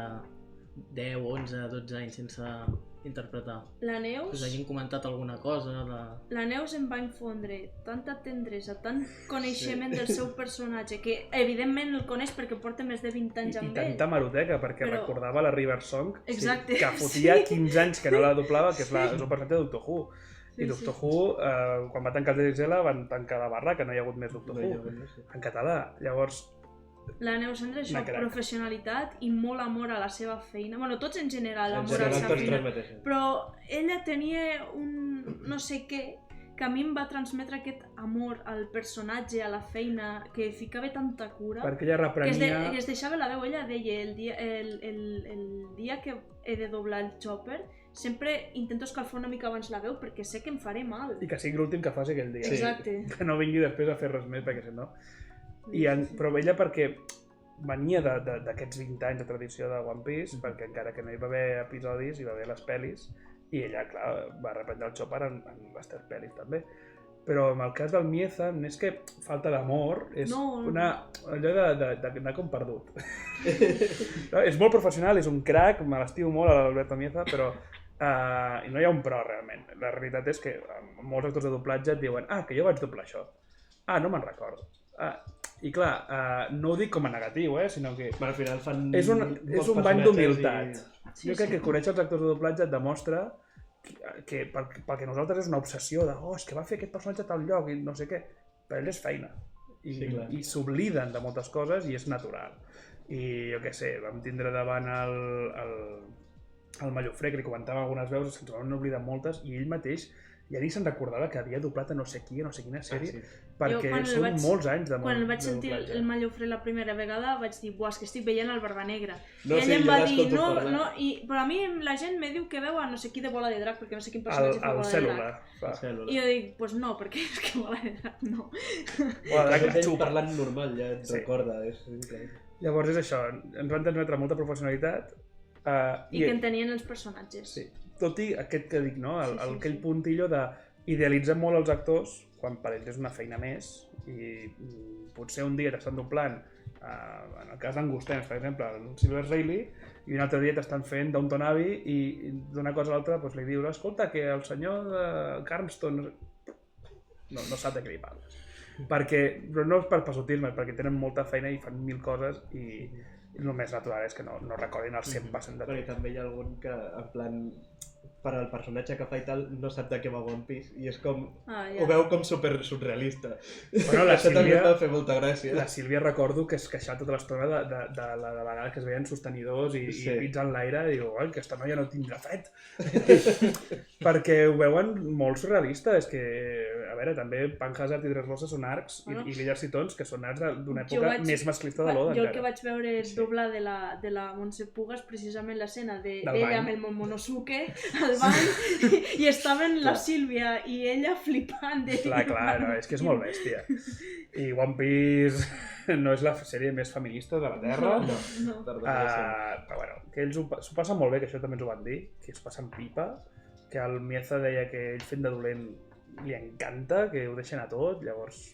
10, 11, 12 anys sense interpretar? La Neus... Us hagin comentat alguna cosa de... La Neus em va infondre tanta tendresa, tant coneixement del seu personatge, que evidentment el coneix perquè porta més de 20 anys amb ell. I tanta maroteca, perquè Però... recordava la River Song, Exacte. que fotia 15 anys que no la doblava, que és el personatge de Doctor Who. I Doctor Who, quan va tancar el DXL, van tancar la barra, que no hi ha hagut més Doctor Who, en català. Llavors, la Neus Cendra és una professionalitat i molt amor a la seva feina. Bueno, tots en general, En amor a la seva general, tots feina. transmeteixen. Però ella tenia un no sé què que a mi em va transmetre aquest amor al personatge, a la feina, que ficava tanta cura. perquè ella reprenia... Que es deixava la veu. Ella deia, el dia que he de doblar el Chopper, sempre intento escalfar una mica abans la veu perquè sé que em faré mal. I que sigui l'últim que faci aquell dia. Exacte. Que no vingui després a fer res més, perquè si no... Però ella perquè venia d'aquests 20 anys de tradició de One Piece, perquè encara que no hi va haver episodis, hi va haver les pel·lis, i ella, clar, va reprendre el Chopper en les 3 pel·lis també. Però en el cas del Mieza, no és que falta d'amor, és allò d'anar com perdut. És molt professional, és un crac, me l'estimo molt a l'Alberto Mieza, però i no hi ha un però realment. La realitat és que molts actors de doblatge et diuen que jo vaig doblar això. No me'n recordo. I clar, no ho dic com a negatiu, sinó que al final fan és un bany d'humilitat. Jo crec que conèixer els actors de doblatge et demostra que pel que nosaltres és una obsessió de és que va fer aquest personatge a tal lloc i no sé què, per ell és feina i s'obliden de moltes coses i és natural. I jo què sé, vam tindre davant el Mallofré, que li comentava algunes veus, se'ns van oblidar moltes, i ell mateix ja ni se'n recordava que havia doblat a no sé qui, a no sé quina sèrie, perquè són molts anys de doblatge. Quan el vaig sentir el Mallofré la primera vegada vaig dir, és que estic veient el Barba Negra. No, I ell em va dir, però a mi la gent me diu que veu a no sé qui de Bola de Drac, perquè no sé quin personatge fa Bola de Drac. I jo dic, pues no, perquè és que Bola de Drac no. Bola de Drac ell parlant normal, ja et recorda, és increïble. Llavors és això, ens van transmetre molta professionalitat. I que en tenien els personatges. Sí. Tot i aquest que dic, no? Aquell puntillo d'idealitzar molt els actors, quan per ells és una feina més, i potser un dia t'estan doblant, en el cas d'Angustens, per exemple, el Silver Reilly, i un altre dia t'estan fent Downton Abbey, i d'una cosa a l'altra li dius, escolta, que el senyor de Carnston no sap de què li parles. Però no és per passotisme, perquè tenen molta feina i fan 1000 coses, i el més natural és que no recordin el 100% de tot. I també hi ha algun que, en plan, per al personatge que fa i tal, no sap de què va One Piece, i és com... Ho veu com super surrealista. Bueno, això també em va fer molta gràcia. La Sílvia recordo que es queixava tota l'estona de la vegada que es veien sostenidors i pits en l'aire, i diu, aquesta noia no tindrà fred. Perquè ho veuen molt surrealista, és que, a veure, també Panhazard i Dressrosa són arcs, i l'Illa Citons, que són arcs d'una època més masclista de l'Oda. Jo el que vaig veure és doblar de la Montse Pugas, precisament l'escena d'ella amb el Momonosuke al bany, i estaven la Sílvia i ella flipant. Clar, no, és que és molt bèstia. I One Piece no és la sèrie més feminista de la Terra. No. Però bueno, que ells s'ho passen molt bé, que això també ens ho van dir, que es passen pipa, que el Mieza deia que ell fent de dolent li encanta, que ho deixen a tot, llavors,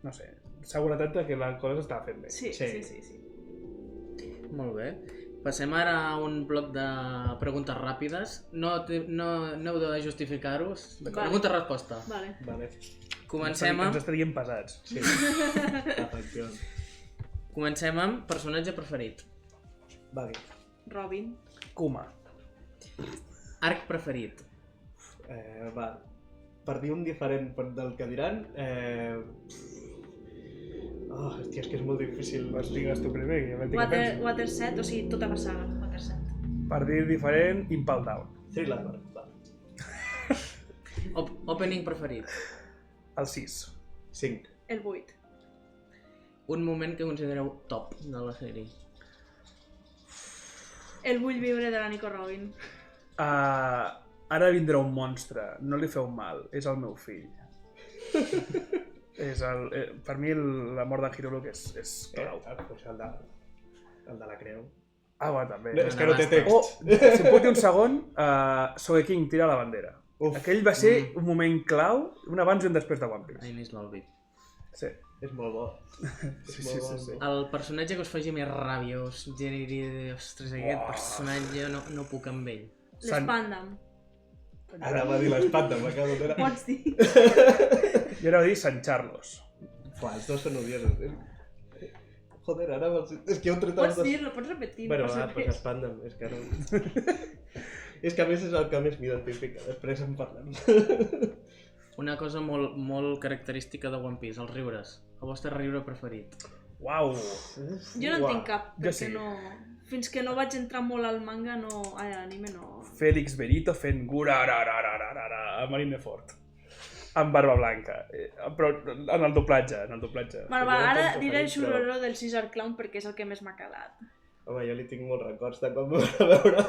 no sé, seguretat que la cosa s'estava fent bé. Sí. Molt bé. Passem ara a un bloc de preguntes ràpides. No heu de justificar-vos. Pregunta-resposta. Vale. Comencem amb... Ens estaríem pesats. Sí. Comencem amb personatge preferit. Buggy. Robin. Kuma. Arc preferit. Per dir un diferent del que diran... hòstia, és que és molt difícil. Digues tu primer, que ja m'he dit que penso. Water 7, o sigui, tota la saga, Water 7. Per dir diferent, Impel Down. Thriller Bark, va. Opening preferit. El 6. 5. El 8. Un moment que considereu top de la sèrie. El vull viure de la Nico Robin. Ara vindrà un monstre, no li feu mal, és el meu fill. Per mi la mort d'en Hiruluk és clau. Pues el de la creu. Bueno, també. És que no té text. Si em puc dir un segon, Sogeking tira la bandera. Aquell va ser un moment clau, un abans i un després de One Piece. Ai, l'he olvit. Sí. És molt bo. Sí. El personatge que us faci més ràbiós, ostres, aquest personatge no puc amb ell. L'Spandam. Ara va dir l'espanda, m'acabo de... Pots dir? Jo ara va dir San Carlos. Els dos són odiosos. Joder, ara... És que heu tret els Pots dos... dir-lo, pots repetir. Bueno, pues espanda'm, és que no... És que a més és el que més m'identifica, després en parlem. Una cosa molt característica de One Piece, els riures. El vostre riure preferit. Uau! Jo no en tinc cap, perquè no... Fins que no vaig entrar molt al manga, a l'anime no... Félix Benito fent gurararararara a Marineford. Amb barba blanca. Però en el doblatge, Bueno, ara diré Shuroro del Caesar Clown perquè és el que més m'ha quedat. Home, jo li tinc molts records de quan vam veure...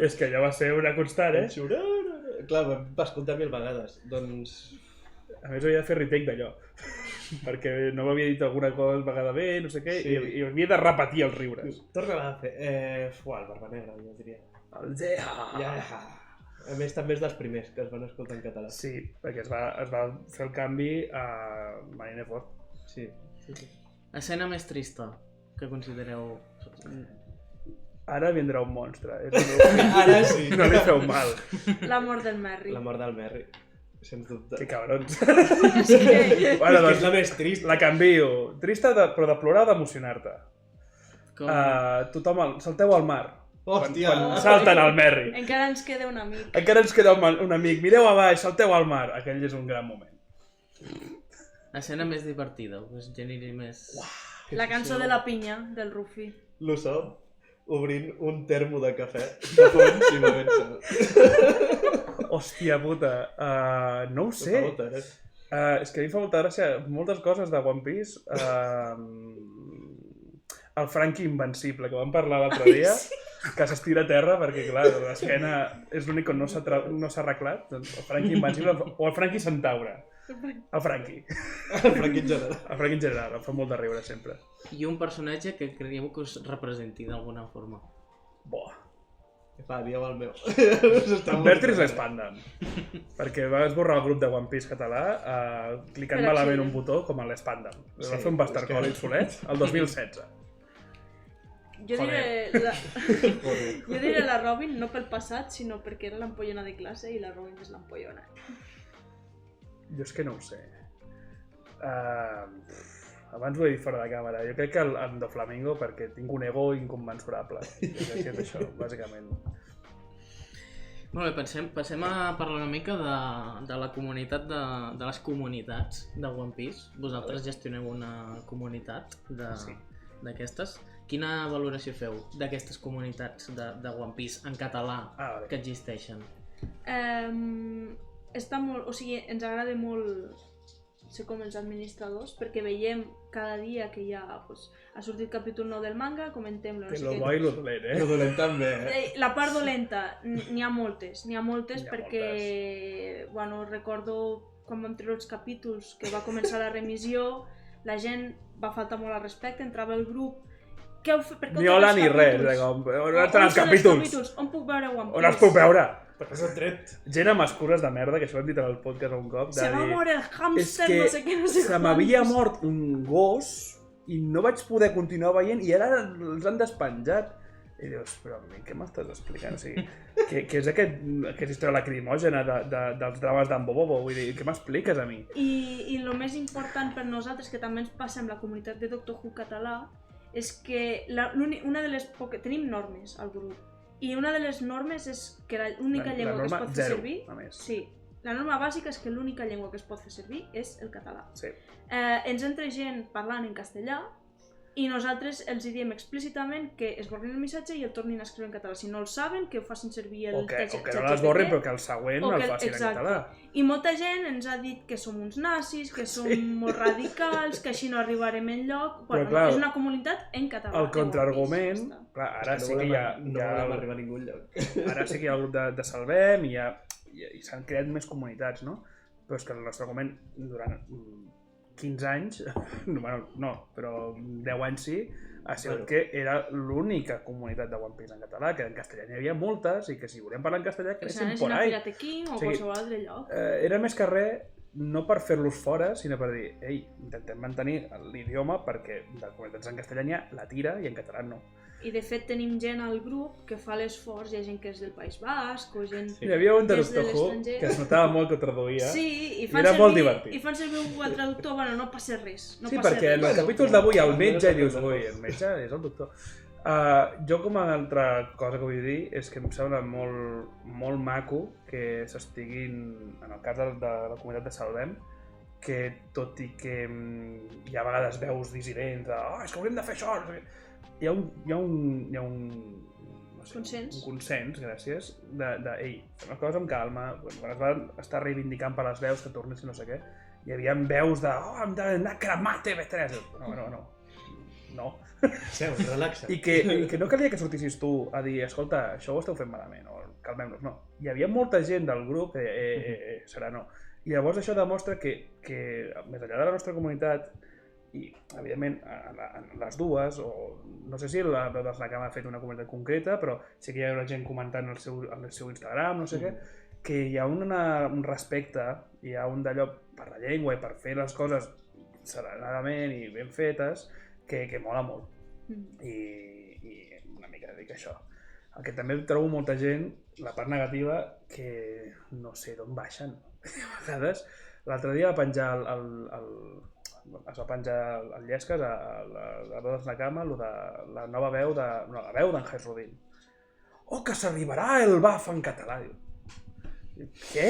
És que allò va ser una constant, Shuroro! Clar, va escoltar 1000 vegades, doncs... A més, havia de fer retake d'allò. Perquè no m'havia dit alguna cosa vegada bé, no sé què, sí. I havia de repetir els riures. Torna-la a fer. El Barba Negra, jo diria. El Zeha! Ja. A més, també és dels primers que es van escoltar en català. Sí, perquè es va fer el canvi a Marineford. Sí. Escena més trista que considereu... Ara vindrà un monstre. Ara sí. No li feu mal. La mort del Merry. La mort del Merry. Sens dubte. Que cabrons. Bueno, doncs, és la més trista. La canvio. Trista, però de plorar o d'emocionar-te. Tothom, salteu al mar. Hòstia! Quan salten al Merry. Encara ens queda un amic. Encara ens queda un amic. Mireu a baix, salteu al mar. Aquell és un gran moment. Escena més divertida, us generi més... La cançó de la pinya, del Ruffy. L'Usopp obrint un termo de cafè de fons i bevent-se. Hòstia puta, no ho sé. És que a mi fa molta gràcia moltes coses de One Piece. El Frankie Invencible, que vam parlar l'altre dia, que s'estira a terra perquè, clar, l'esquena és l'únic que no s'ha arreglat. Doncs el Frankie Invencible o el Frankie Centaure. El Frankie. El Frankie en general. El Frankie en general, em fa molt de riure sempre. I un personatge que creieu que us representi d'alguna forma. Boah. Va, dieu el meu. En Bertri és l'Spandam. Perquè va esborrar el grup de One Piece català clicant malament un botó com a l'Spandam. Va fer un Bastard College solet el 2016. Jo diré la Robin, no pel passat, sinó perquè era l'ampollona de classe i la Robin és l'ampollona. Jo és que no ho sé. Abans ho he dit fora de càmera. Jo crec que el Doflamingo, perquè tinc un ego incommensurable. És això, bàsicament. Molt bé, passem a parlar una mica de la comunitat, de les comunitats de One Piece. Vosaltres gestioneu una comunitat d'aquestes. Quina valoració feu d'aquestes comunitats de One Piece en català que existeixen? Està molt, o sigui, ens agrada molt ser com els administradors, perquè veiem cada dia que ja ha sortit capítol nou del manga, comentem-lo. Lo bo i lo dolent, Lo dolent també, La part dolenta, n'hi ha moltes perquè, bueno, recordo quan vam treure els capítols que va començar la remissió, la gent va faltar molt al respecte, entrava el grup. Ni hola ni res, on estan els capítols? On puc veure One Piece? On els puc veure? Perquè s'han tret. Gent amb escures de merda, que això ho hem dit en el podcast un cop, Se va morir el hàmster, no sé què, no sé se m'havia mort un gos i no vaig poder continuar veient i ara els han despenjat. I dius, però a mi què m'estàs explicant? O sigui, què és aquesta història lacrimògena dels drames d'en Bobobo? Vull dir, què m'expliques a mi? I el més important per nosaltres, que també ens passa amb la comunitat de Doctor Who català, és que una de les tenim normes al grup. I una de les normes és que l'única llengua que es pot fer servir... Sí, la norma bàsica és que l'única llengua que es pot fer servir és el català. Sí. Ens entra gent parlant en castellà i nosaltres els diem explícitament que es borrin el missatge i el tornin a escriure en català. Si no el saben, que ho facin servir el O que ChatGPT. no les borrin, però que el següent el facin en català. I molta gent ens ha dit que som uns nazis, que som molt radicals, que així no arribarem enlloc. Bueno, clar, és una comunitat en català. El contraargument, clar, ara sí que hi ha... No volem arribar a ningú lloc. Ara sí que hi ha el grup de Salvem i s'han creat més comunitats, no? Però és que el nostre argument durant 15 anys, no, però 10 anys sí, ha sigut que era l'única comunitat de One Piece en català, que en castellà n'hi havia moltes i que si volem parlar en castellà que anessin por ahí. Pirate King o qualsevol altre lloc. Era més que res, no per fer-los fora, sinó per dir, ei, intentem mantenir l'idioma perquè de comunitats en castellà n'hi ha la tira i en català no. I de fet tenim gent al grup que fa l'esforç, hi ha gent que és del País Basc o gent Hi havia un de des de Doctor Who l'estranger. que es notava molt que ho traduïa. Sí, i era molt divertit. I fan servir un Google Traductor, bueno, no passa res. No Sí, passa perquè en res. el capítol d'avui el metge dius, ui, el metge és el doctor. Jo com a altra cosa que vull dir és que em sembla molt maco que s'estiguin, en el cas de la comunitat de Salvem, que tot i que hi ha a vegades veus dissidents de és que hauríem de fer això, no sé què. Hi ha un no sé, consens. Un consens, gràcies, ei, fem les coses amb calma. Quan es va estar reivindicant per les veus que tornessin no sé què, hi havia veus de hem d'anar a cremar TV3. No. Seu, relaxa. I que no calia que sortissis tu a dir, escolta, això ho esteu fent malament, o calmem-nos, no. Hi havia molta gent del grup que serà no. I llavors això demostra que més enllà de la nostra comunitat, i evidentment en les dues, o no sé si la veu dels Nakama ha fet una comunitat concreta, però sí que hi ha una gent comentant al seu Instagram, no sé què, que hi ha un respecte, hi ha un d'allò per la llengua i per fer les coses serenadament i ben fetes, que mola molt. I una mica dic això. El que també trobo molta gent, la part negativa, que no sé d'on baixen. A vegades, l'altre dia va penjar es va penjar el Llesques a la veu dels Nakama, la nova veu la veu d'en Jais Rodin. Oh, que s'arribarà el BAF en català. Què?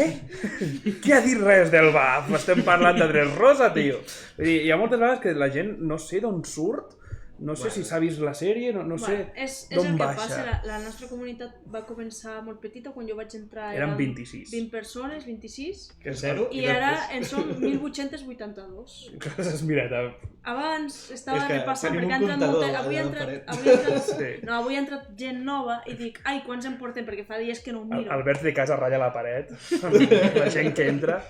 Qui ha dit res del BAF? Estem parlant de Dressrosa, tio. Hi ha moltes vegades que la gent no sé d'on surt, no sé si s'ha vist la sèrie, no sé d'on baixa. És el que passa, la nostra comunitat va començar molt petita, quan jo vaig entrar eren 26. 20 persones, 26, Que zero, i ara en som 1882. Coses, mireta. Abans estava És que repassant, tenim perquè un ha entrat comptador molta... Sí. Avui ha entrat gent nova i dic, ai, quants en portem? Perquè fa dies que no ho miro. Albert de casa ratlla la paret, la gent que entra.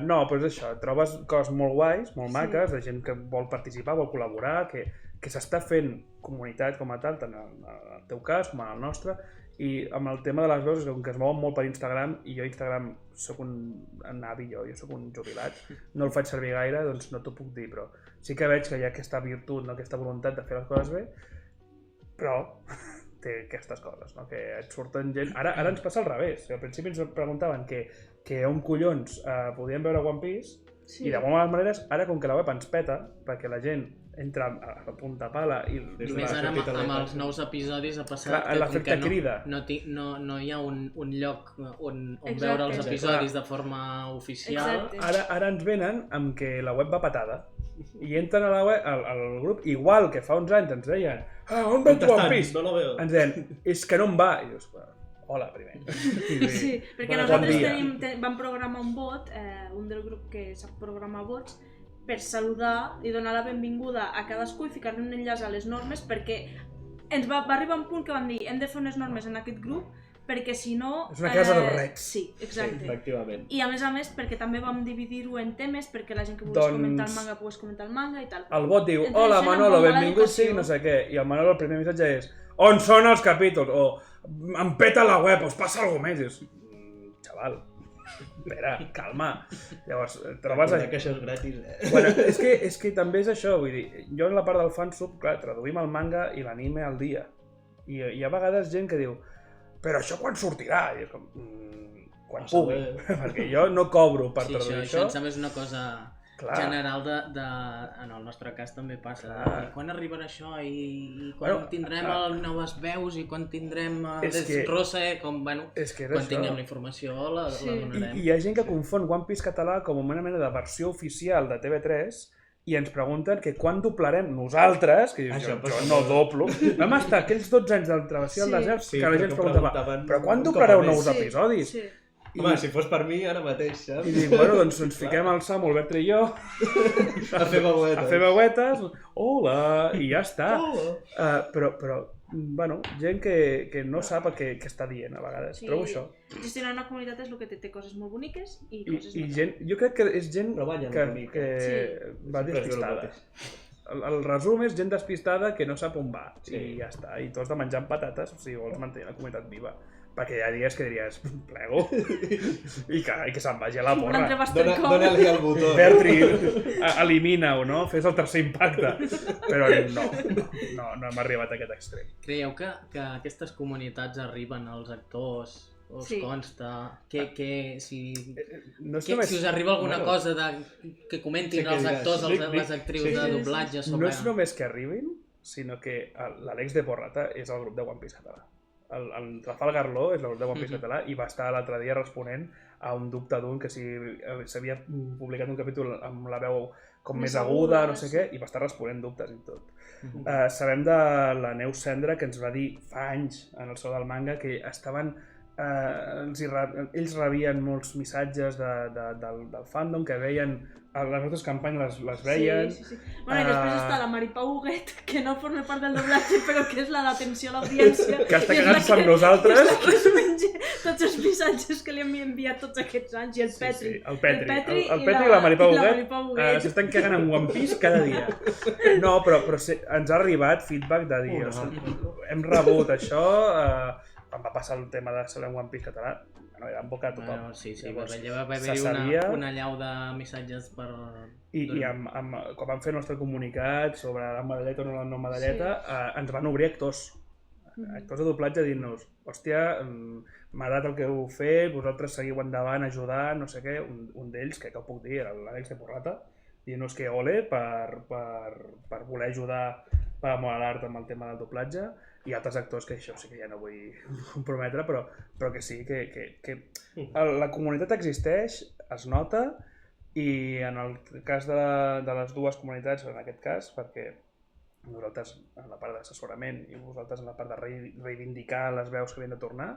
No, però és això, trobes coses molt guais, molt maques, de gent que vol participar, vol col·laborar, que s'està fent comunitat com a tal, tant en el teu cas com en el nostre, i amb el tema de les veus, com que es mouen molt per Instagram, i jo a Instagram soc un avi, jo soc un jubilat, no el faig servir gaire, doncs no t'ho puc dir, però sí que veig que hi ha aquesta virtut, no? Aquesta voluntat de fer les coses bé, però té aquestes coses, no? Que et surten gent... Ara ens passa al revés, al principi ens preguntaven que on collons podíem veure One Piece, i de molt males maneres, ara com que la web ens peta, perquè la gent entra a punta pala i més ara amb els nous episodis ha passat l'efecte crida. No hi ha un lloc on veure els episodis de forma oficial. Ara ens venen amb que la web va patada i entren a la web, al grup, igual que fa uns anys ens deien on veu One Piece? No lo veo. Ens deien, és que no em va. I dius, hola, primer. Sí, perquè nosaltres vam programar un bot, un del grup que sap programar bots, per saludar i donar la benvinguda a cadascú i ficar-li un enllaç a les normes, perquè ens va arribar un punt que vam dir hem de fer unes normes en aquest grup perquè si no... És una casa dels recs. Sí, exacte. Sí, efectivament. I a més, perquè també vam dividir-ho en temes, perquè la gent que volgués comentar el manga pogués comentar el manga i tal. El bot diu, hola Manolo, benvingut, sí, no sé què, i el Manolo el primer missatge és on són els capítols? O em peta la web, us passa alguna més? I dius, xaval, espera, calma. Llavors, trobes... que això és gratis, Bueno, és que també és això, vull dir, jo en la part del fansub, clar, traduïm el manga i l'anime al dia. I hi ha a vegades gent que diu, però això quan sortirà? I és com, quan pugui, perquè jo no cobro per traduir això. Això em sembla és una cosa general en el nostre cas també passa. Quan arribarà això i quan tindrem noves veus i quan tindrem Dressrosa, quan tinguem la informació la donarem. I hi ha gent que confon One Piece català com una mena de versió oficial de TV3 i ens pregunten que quan doblarem nosaltres, que dius, jo no doblo, vam estar aquells 12 anys del travessia al desert, que la gent es preguntava, però quan doblareu nous episodis? Sí. Home, si fos per mi, ara mateix, saps? I dic, bueno, doncs ens fiquem al Samu, el Bertre i jo, A fer veuetes, hola, i ja està. Hola. Però, bueno, gent que no sap què està dient a vegades, trobo això. Gestionar una comunitat és el que té coses molt boniques i coses I gent, jo crec que és gent que va despistada. El resum és gent despistada que no sap on va, i ja està. I tu has de menjar amb patates si vols mantenir la comunitat viva. Perquè hi ha dies que diries, plego, i que se'n vagi a la porra. Dóna-li el botó. Bertri, elimina-ho, no? Fes el tercer impacte. Però no hem arribat a aquest extrem. Creieu que aquestes comunitats arriben als actors? Us consta? Si us arriba alguna cosa que comentin els actors, les actrius de doblatge sobre... No és només que arribin, sinó que l'Àlex de Porrata és el grup de One Piece català. El Rafal Garló és el grup de One Piece català i va estar l'altre dia responent a un dubte d'un que si s'havia publicat un capítol amb la veu com més aguda, no sé què, i va estar responent dubtes i tot. Sabem de la Neus Cendra, que ens va dir fa anys en el so del manga que estaven... ells rebien molts missatges del fandom que veien les nostres campanyes, les veien. Sí. Bueno, i després està la Maripau Huguet, que no forma part del doblatge, però que és la d'atenció a l'audiència. Que està cagant-se amb nosaltres. És la que es menja tots els missatges que li hem enviat tots aquests anys, i el Petri. El Petri i la Maripau Huguet s'estan cagant amb One Piece cada dia. No, però ens ha arribat feedback de dir, hem rebut això, quan va passar el tema de saber One Piece català, era en boca a tothom. Sí, va haver-hi una allau de missatges per... I quan vam fer el nostre comunicat sobre la medalleta o no medalleta, ens van obrir actors de doblatge dient-nos, hòstia, m'ha agradat el que heu fet, vosaltres seguiu endavant, ajudant, no sé què. Un d'ells, que ho puc dir, era l'Àlex de Porrata, dient-nos que ole per voler ajudar per amor a l'art amb el tema del doblatge, i altres actors que això sí que ja no vull comprometre, però que sí, que la comunitat existeix, es nota, i en el cas de les dues comunitats, en aquest cas, perquè nosaltres en la part d'assessorament i vosaltres en la part de reivindicar les veus que havien de tornar,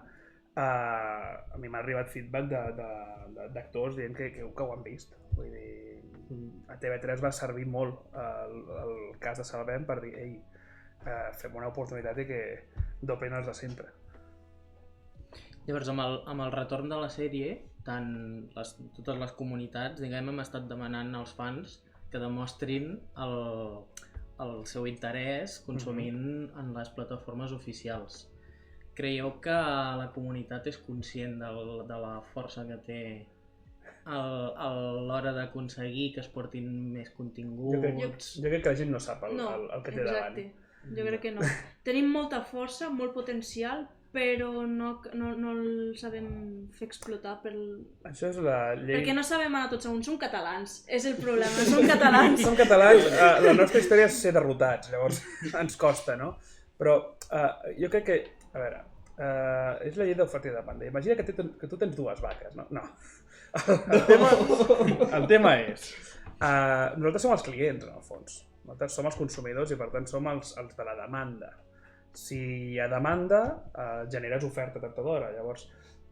a mi m'ha arribat feedback d'actors dient que ho han vist. Vull dir, a TV3 va servir molt el cas de Salvem per dir, ei, fem una oportunitat i que doblin els de sempre. Llavors, amb el retorn de la sèrie, totes les comunitats, diguem, hem estat demanant als fans que demostrin el seu interès consumint en les plataformes oficials. Creieu que la comunitat és conscient de la força que té a l'hora d'aconseguir que es portin més continguts? Jo crec que la gent no sap el que té davant. Exacte. Jo crec que no. Tenim molta força, molt potencial, però no el sabem fer explotar Això és la llei... Perquè no sabem anar tots a un, som catalans, és el problema, som catalans. Som catalans, la nostra història és ser derrotats, llavors ens costa, no? Però jo crec que, a veure, és la llei d'oferta i demanda. Imagina que tu tens dues vaques, no? No. El tema és, nosaltres som els clients, en el fons. Nosaltres som els consumidors i per tant som els de la demanda. Si hi ha demanda, generes oferta tentadora. Llavors,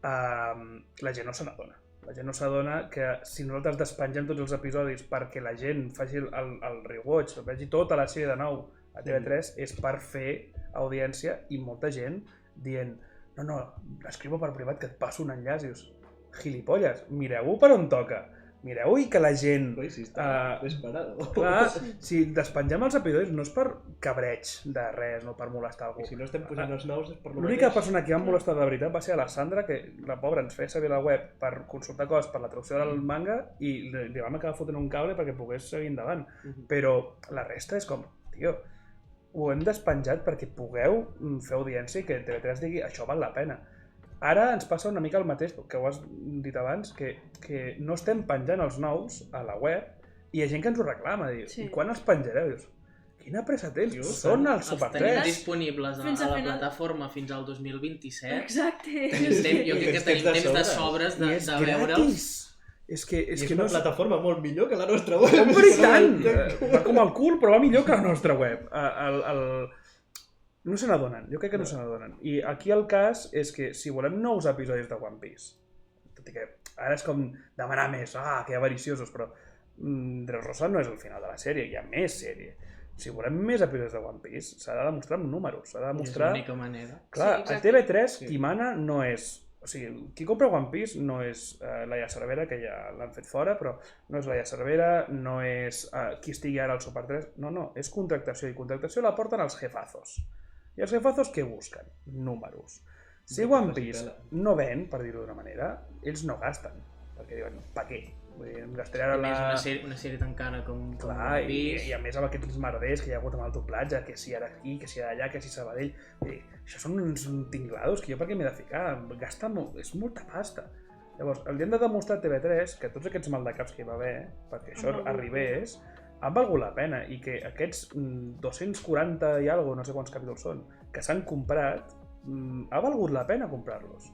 la gent no se n'adona. La gent no s'adona que si nosaltres despengem tots els episodis perquè la gent faci el rewatch, vegi tota la sèrie de nou a TV3, és per fer audiència i molta gent dient no, escriu per privat que et passo un enllaç i dius, gilipolles, mireu-ho per on toca. Mireu i que la gent... Sí, està desesperada. Clar, si despengem els episodis no és per cabreig de res, no per molestar algú. I si no estem posant els nous és per l'única persona que va molestar de veritat va ser la Sandra, que la pobra ens feia servir la web per consultar coses per la traducció del manga i li vam acabar fotent un cable perquè pogués seguir endavant. Però la resta és com, tio, ho hem despenjat perquè pugueu fer audiència i que TV3 digui això val la pena. Ara ens passa una mica el mateix, que ho has dit abans, que no estem penjant els nous a la web i hi ha gent que ens ho reclama, dius, i quan els penjareu? Dius, quina pressa tens? Són els Super 3. Els tenim disponibles a la plataforma fins al 2027. Exacte. Jo crec que tenim temps de sobres de veure'ls. És que una plataforma molt millor que la nostra web. Hombre, i tant! Va com el cul, però va millor que la nostra web. No se n'adonen, jo crec que no se n'adonen. I aquí el cas és que si volem nous episodis de One Piece, tot i que ara és com demanar més, que avariciosos, però Dressrosa no és el final de la sèrie, hi ha més sèrie. Si volem més episodis de One Piece, s'ha de demostrar amb números, s'ha de demostrar... És l'única manera. Clar, a TV3 qui mana no és... O sigui, qui compra One Piece no és Laia Cervera, que ja l'han fet fora, però no és Laia Cervera, no és qui estigui ara al Super 3, no, és contractació, i contractació la porten els jefazos. I els jefazos què busquen? Números. Si One Piece no ven, per dir-ho d'una manera, ells no gasten, perquè diuen, pa què? Vull dir, em gastaré ara una sèrie tan cara com One Piece. I a més amb aquests merders que hi ha hagut amb el doblatge, que si ara aquí, que si allà, que si Sabadell... Això són uns tinglados que jo per què m'he de ficar? Gasta molt, és molta pasta. Llavors, els hem de demostrar a TV3 que tots aquests maldecaps que hi va haver, perquè això arribés, han valgut la pena i que aquests 240 i alguna cosa, no sé quants capítols són, que s'han comprat, ha valgut la pena comprar-los.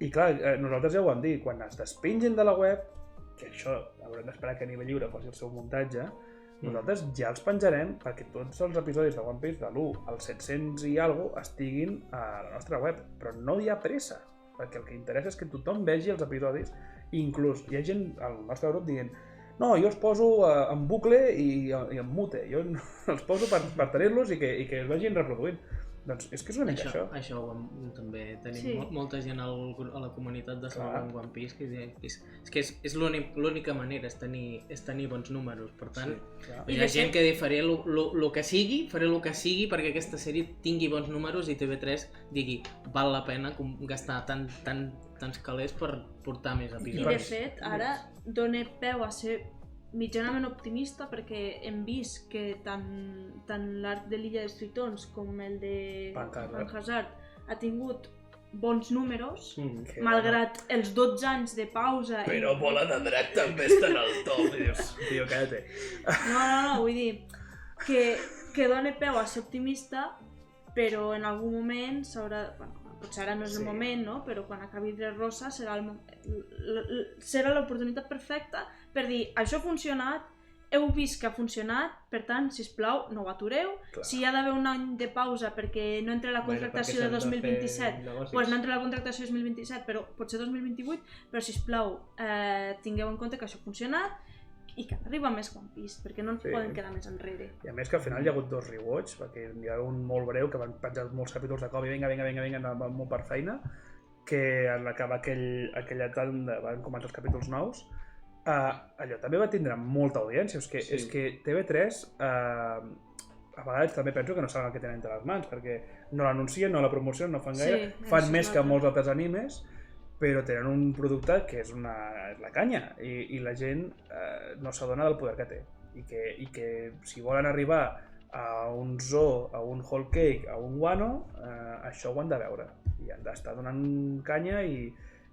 I clar, nosaltres ja ho vam dir, quan es despengin de la web, que això haurem d'esperar que a nivell lliure faci el seu muntatge, nosaltres ja els penjarem perquè tots els episodis de One Piece de l'1 al 700 i alguna estiguin a la nostra web, però no hi ha pressa, perquè el que interessa és que tothom vegi els episodis, i inclús hi ha gent al nostre grup dient no, jo els poso en bucle i en mute, jo els poso per tenir-los i que es vagin reproduint. Doncs és que és una mica això. Això també tenim molta gent a la comunitat de Salvant One Piece que és l'única manera, és tenir bons números. Per tant, hi ha gent que faré el que sigui perquè aquesta sèrie tingui bons números i TV3 digui val la pena gastar tants calés per portar més episodis. I de fet, ara dona peu a ser mitjanament optimista perquè hem vist que tant l'arc de l'Illa dels Tritons com el de Pancasart ha tingut bons números, malgrat els 12 anys de pausa. Però Bola de Drac també està en el top, dius, tio, cállate. No, vull dir que dona peu a ser optimista, però en algun moment s'haurà... Potser ara no és el moment, no? Però quan acabi Dressrosa serà l'oportunitat perfecta per dir, això ha funcionat, heu vist que ha funcionat, per tant, sisplau, no ho atureu. Si hi ha d'haver un any de pausa perquè no entra la contractació de 2027, doncs no entra la contractació de 2027, però potser 2028, però sisplau, tingueu en compte que això ha funcionat i que arriba més One Piece, perquè no ens poden quedar més enrere. I a més que al final hi ha hagut 2 rewatch, perquè hi ha un molt breu que van penjar molts capítols de cop i vinga, molt per feina, que en acabar aquella tanda van començar els capítols nous, allò també va tindre molta audiència, és que TV3 a vegades també penso que no saben el que tenen entre les mans, perquè no l'anuncien, no la promocionen, no fan gaire, fan més que molts altres animes, però tenen un producte que és la canya i la gent no s'adona del poder que té i que si volen arribar a un Zoo, a un Whole Cake, a un Wano, això ho han de veure i han d'estar donant canya i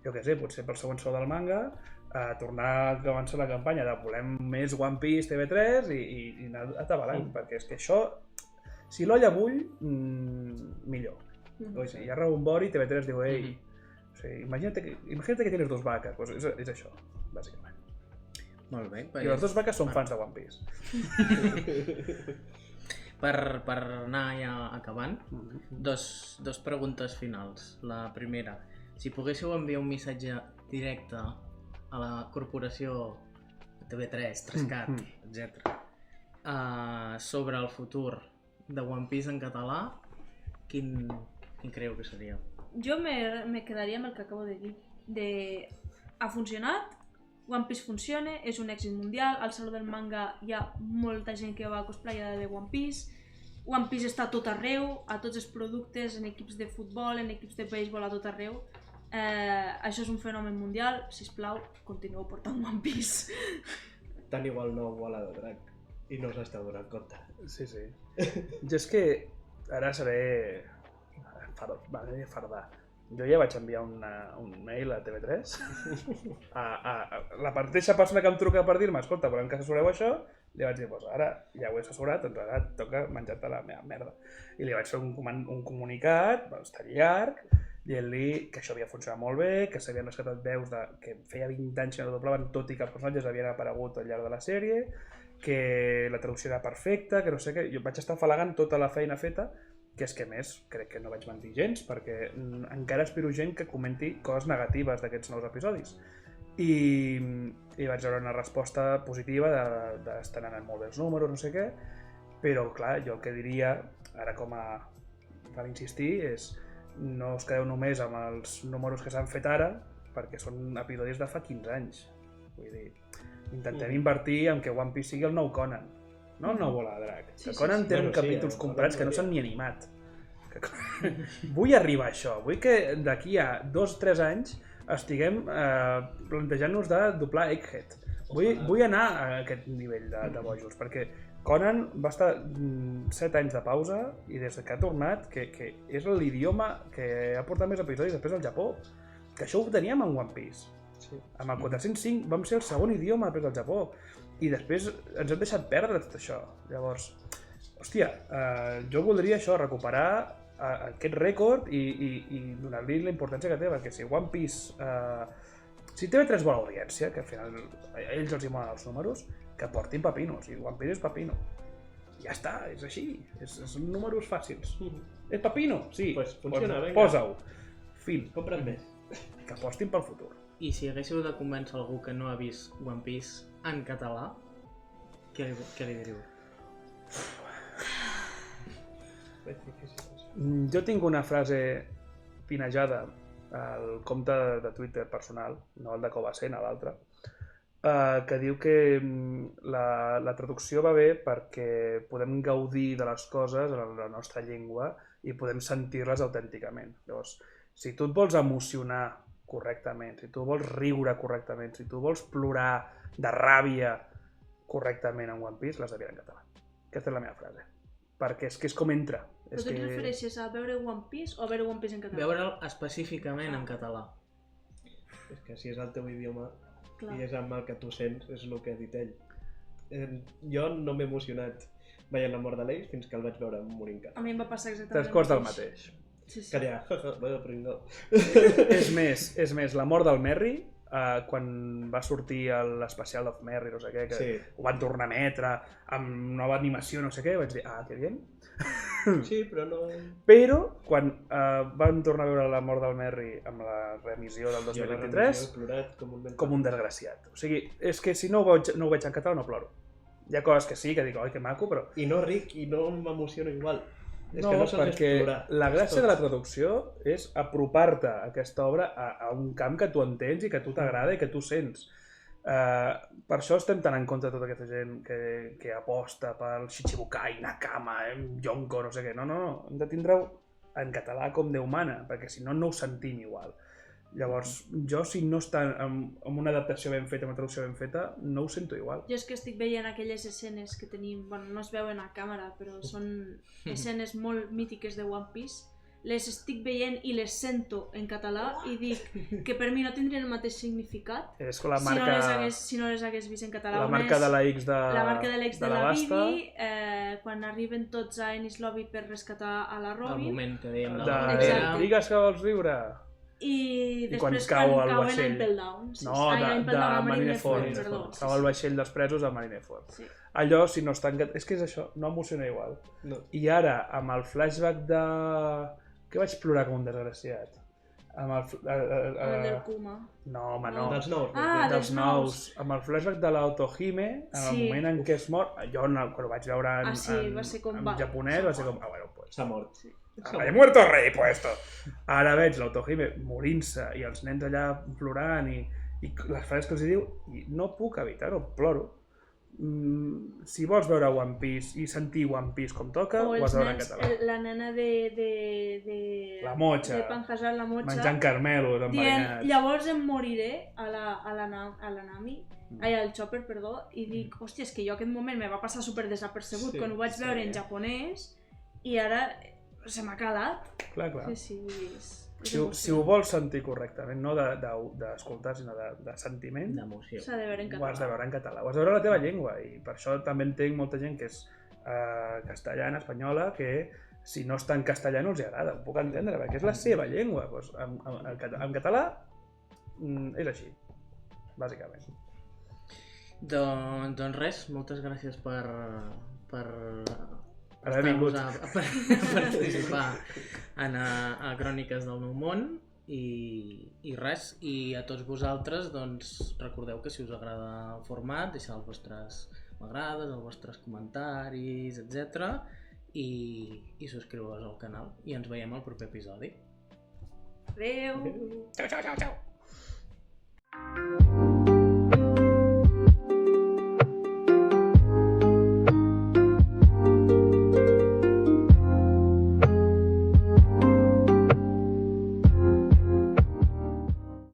jo què sé, potser pel següent show del manga tornar a avançar la campanya de volem més One Piece TV3 i anar atabalant, perquè és que això si l'olla bull, millor. Hi ha rebombori, TV3 diu ei, imagínate que tienes 2 vacas, pues és això, bàsicament. Molt bé. I les 2 vaques són fans de One Piece. Per anar ja acabant, dos preguntes finals. La primera, si poguéssiu enviar un missatge directe a la corporació TV3, 3CAT, etc. Sobre el futur de One Piece en català, quin creieu que seria? Jo me quedaria amb el que acabo de dir. Ha funcionat, One Piece funciona, és un èxit mundial, al Saló del Manga hi ha molta gent que va cosplayada de One Piece està a tot arreu, a tots els productes, en equips de futbol, en equips de béisbol, a tot arreu. Això és un fenomen mundial, sisplau, continueu portant One Piece. Tan igual no Bola de Drac i no s'està donant compte. Sí. Jo és que ara seré fardar. Jo ja vaig enviar un mail a TV3 a la mateixa persona que em truca per dir-me escolta, volem que assessoreu això, li vaig dir, pues ara ja ho he assessorat, doncs ara toca menjar-te la meva merda. I li vaig fer un comunicat, està llarg, dient-li que això havia funcionat molt bé, que s'havien rescatat veus que feia 20 anys que no doblaven, tot i que els personatges havien aparegut al llarg de la sèrie, que la traducció era perfecta, que no sé què. Jo vaig estar afalagant tota la feina feta, que és que més, crec que no vaig mentir gens, perquè encara espero gent que comenti coses negatives d'aquests nous episodis. I vaig veure una resposta positiva d'estar anant molt bé els números, no sé què, però clar, jo el que diria, ara com a per insistir, és no us quedeu només amb els números que s'han fet ara, perquè són episodis de fa 15 anys. Vull dir, intentem invertir en que One Piece sigui el nou Conan, no el nou Bola de Drac. Que Conan té capítols comprats que no són ni animat. Vull arribar a això, vull que d'aquí a 2 o 3 anys estiguem plantejant-nos de doblar Egghead. Vull anar a aquest nivell de bojos, perquè Conan va estar 7 anys de pausa i des que ha tornat, que és l'idioma que ha portat més episodis després al Japó. Que això ho teníem en One Piece. Sí. Amb el 405 vam ser el segon idioma després del Japó. I després ens hem deixat perdre tot això. Llavors, hòstia, jo voldria això, recuperar aquest rècord i donar-li la importància que té, perquè si One Piece... si TV3 vol audiència, que al final a ells els hi molen els números, que portin papinos, i One Piece és papino. Ja està, és així, són números fàcils. És papino? Sí, pues funciona, venga. Posa-ho. Fin. Compra't més. Que apostin pel futur. I si haguéssiu de convèncer algú que no ha vist One Piece en català, què li diríeu? Jo tinc una frase pinejada al compte de Twitter personal, no el de Covacena, l'altre, que diu que la traducció va bé perquè podem gaudir de les coses en la nostra llengua i podem sentir-les autènticament. Llavors, si tu et vols emocionar correctament, si tu vols riure correctament, si tu vols plorar de ràbia correctament en One Piece, l'has de veure en català. Aquesta és la meva frase. Perquè és que és com entra. Però tu et refereixes a veure One Piece o a veure One Piece en català? Veure'l específicament en català. És que si és el teu idioma Clar. i és amb el que tu sents, és el que ha dit ell. Jo no m'he emocionat veient la mort de l'Ace fins que el vaig veure morir en casa. A mi em va passar exactament 3 quarts del mateix. Sí. Que ja, però no. És més, la mort del Merry, quan va sortir l'especial of Merry, no sé què, que Sí. ho van tornar a emetre amb nova animació, no sé què, vaig dir, que bien. Sí, però no... Però, quan vam tornar a veure la mort del Merry amb la remissió del 2023, he plorat com un desgraciat. O sigui, és que si no ho veig en català no ploro. Hi ha coses que sí, que dic, oi, que maco, però... I no ric, i no m'emociono igual. És No, que no se'ls perquè és plorar. la gràcia Tots. de la traducció és apropar-te a aquesta obra a un camp que tu entens i que a tu t'agrada i que tu sents. Per això estem tan en contra de tota aquesta gent que aposta pel Shichibukai, Nakama, Yonko, no sé què. No, hem de tindre-ho en català com Déu mana, perquè si no, no ho sentim igual. Llavors, jo si no està amb una adaptació ben feta, amb una traducció ben feta, no ho sento igual. Jo és que estic veient aquelles escenes que tenim, bueno, no es veuen a càmera, però són escenes molt mítiques de One Piece. Les estic veient i les sento en català i dic que per mi no tindrien el mateix significat És la marca, si no les hagués vist en català. la marca de la X de La marca de l'ex de la Basta, Vivi, quan arriben tots a Enies Lobby per rescatar a la El Robin. moment que dèiem de de la Exacte. bandera. digues que vols riure. I quan després cau quan el cauen vaixell. a Impel Down. Sí, No, a Impel Down, a Marineford. Marineford, perdó. Cau el vaixell dels presos a Marineford. Sí. Allò, si no està és que és això, no emociona igual. No. I ara, amb el flashback de... Què vaig plorar com un desgraciat? Amb El del Kuma. No, home, no. Dels nous. Ah, dels dels nous. nous. Amb el flashback de l'Autohime, en el Sí. moment en què es mor, jo quan ho vaig veure en, va ser com, en va, japonès, s'ha va ser com, mort. bueno, pues... S'ha mort. Sí. He muerto el rei, puesto! Ara veig l'Autohime morint-se i els nens allà plorant i les frases que els diu i no puc evitar-ho, ploro. Si vols veure One Piece i sentir One Piece com toca, O ho has els de veure en nens, català. la nena de... La motxa. De Panhazard, la motxa. Menjant carmelos Dient, enverinats. llavors em moriré a la Nami, al Chopper, perdó, i dic, hòstia, és que jo aquest moment me va passar super desapercebut Sí, quan ho vaig sí. veure en japonès i ara se m'ha calat. Clar, clar. Sí, és Si ho vols sentir correctament, no d'escoltar, sinó de sentiment, D'emoció. s'ha de veure en ho has de català. veure en català. Ho has de veure en la teva llengua i per això també entenc molta gent que és castellana, espanyola, que si no està en castellà no els agrada, ho puc entendre, perquè és la seva llengua. Doncs en català és així, bàsicament. Doncs res, moltes gràcies per haver vingut a participar a Cròniques del Nou Món i res, i a tots vosaltres doncs recordeu que si us agrada el format deixeu els vostres m'agrades, els vostres comentaris, etc. I subscriu-vos al canal i ens veiem al proper episodi. Adéu! Ciao, ciao, ciao, ciao.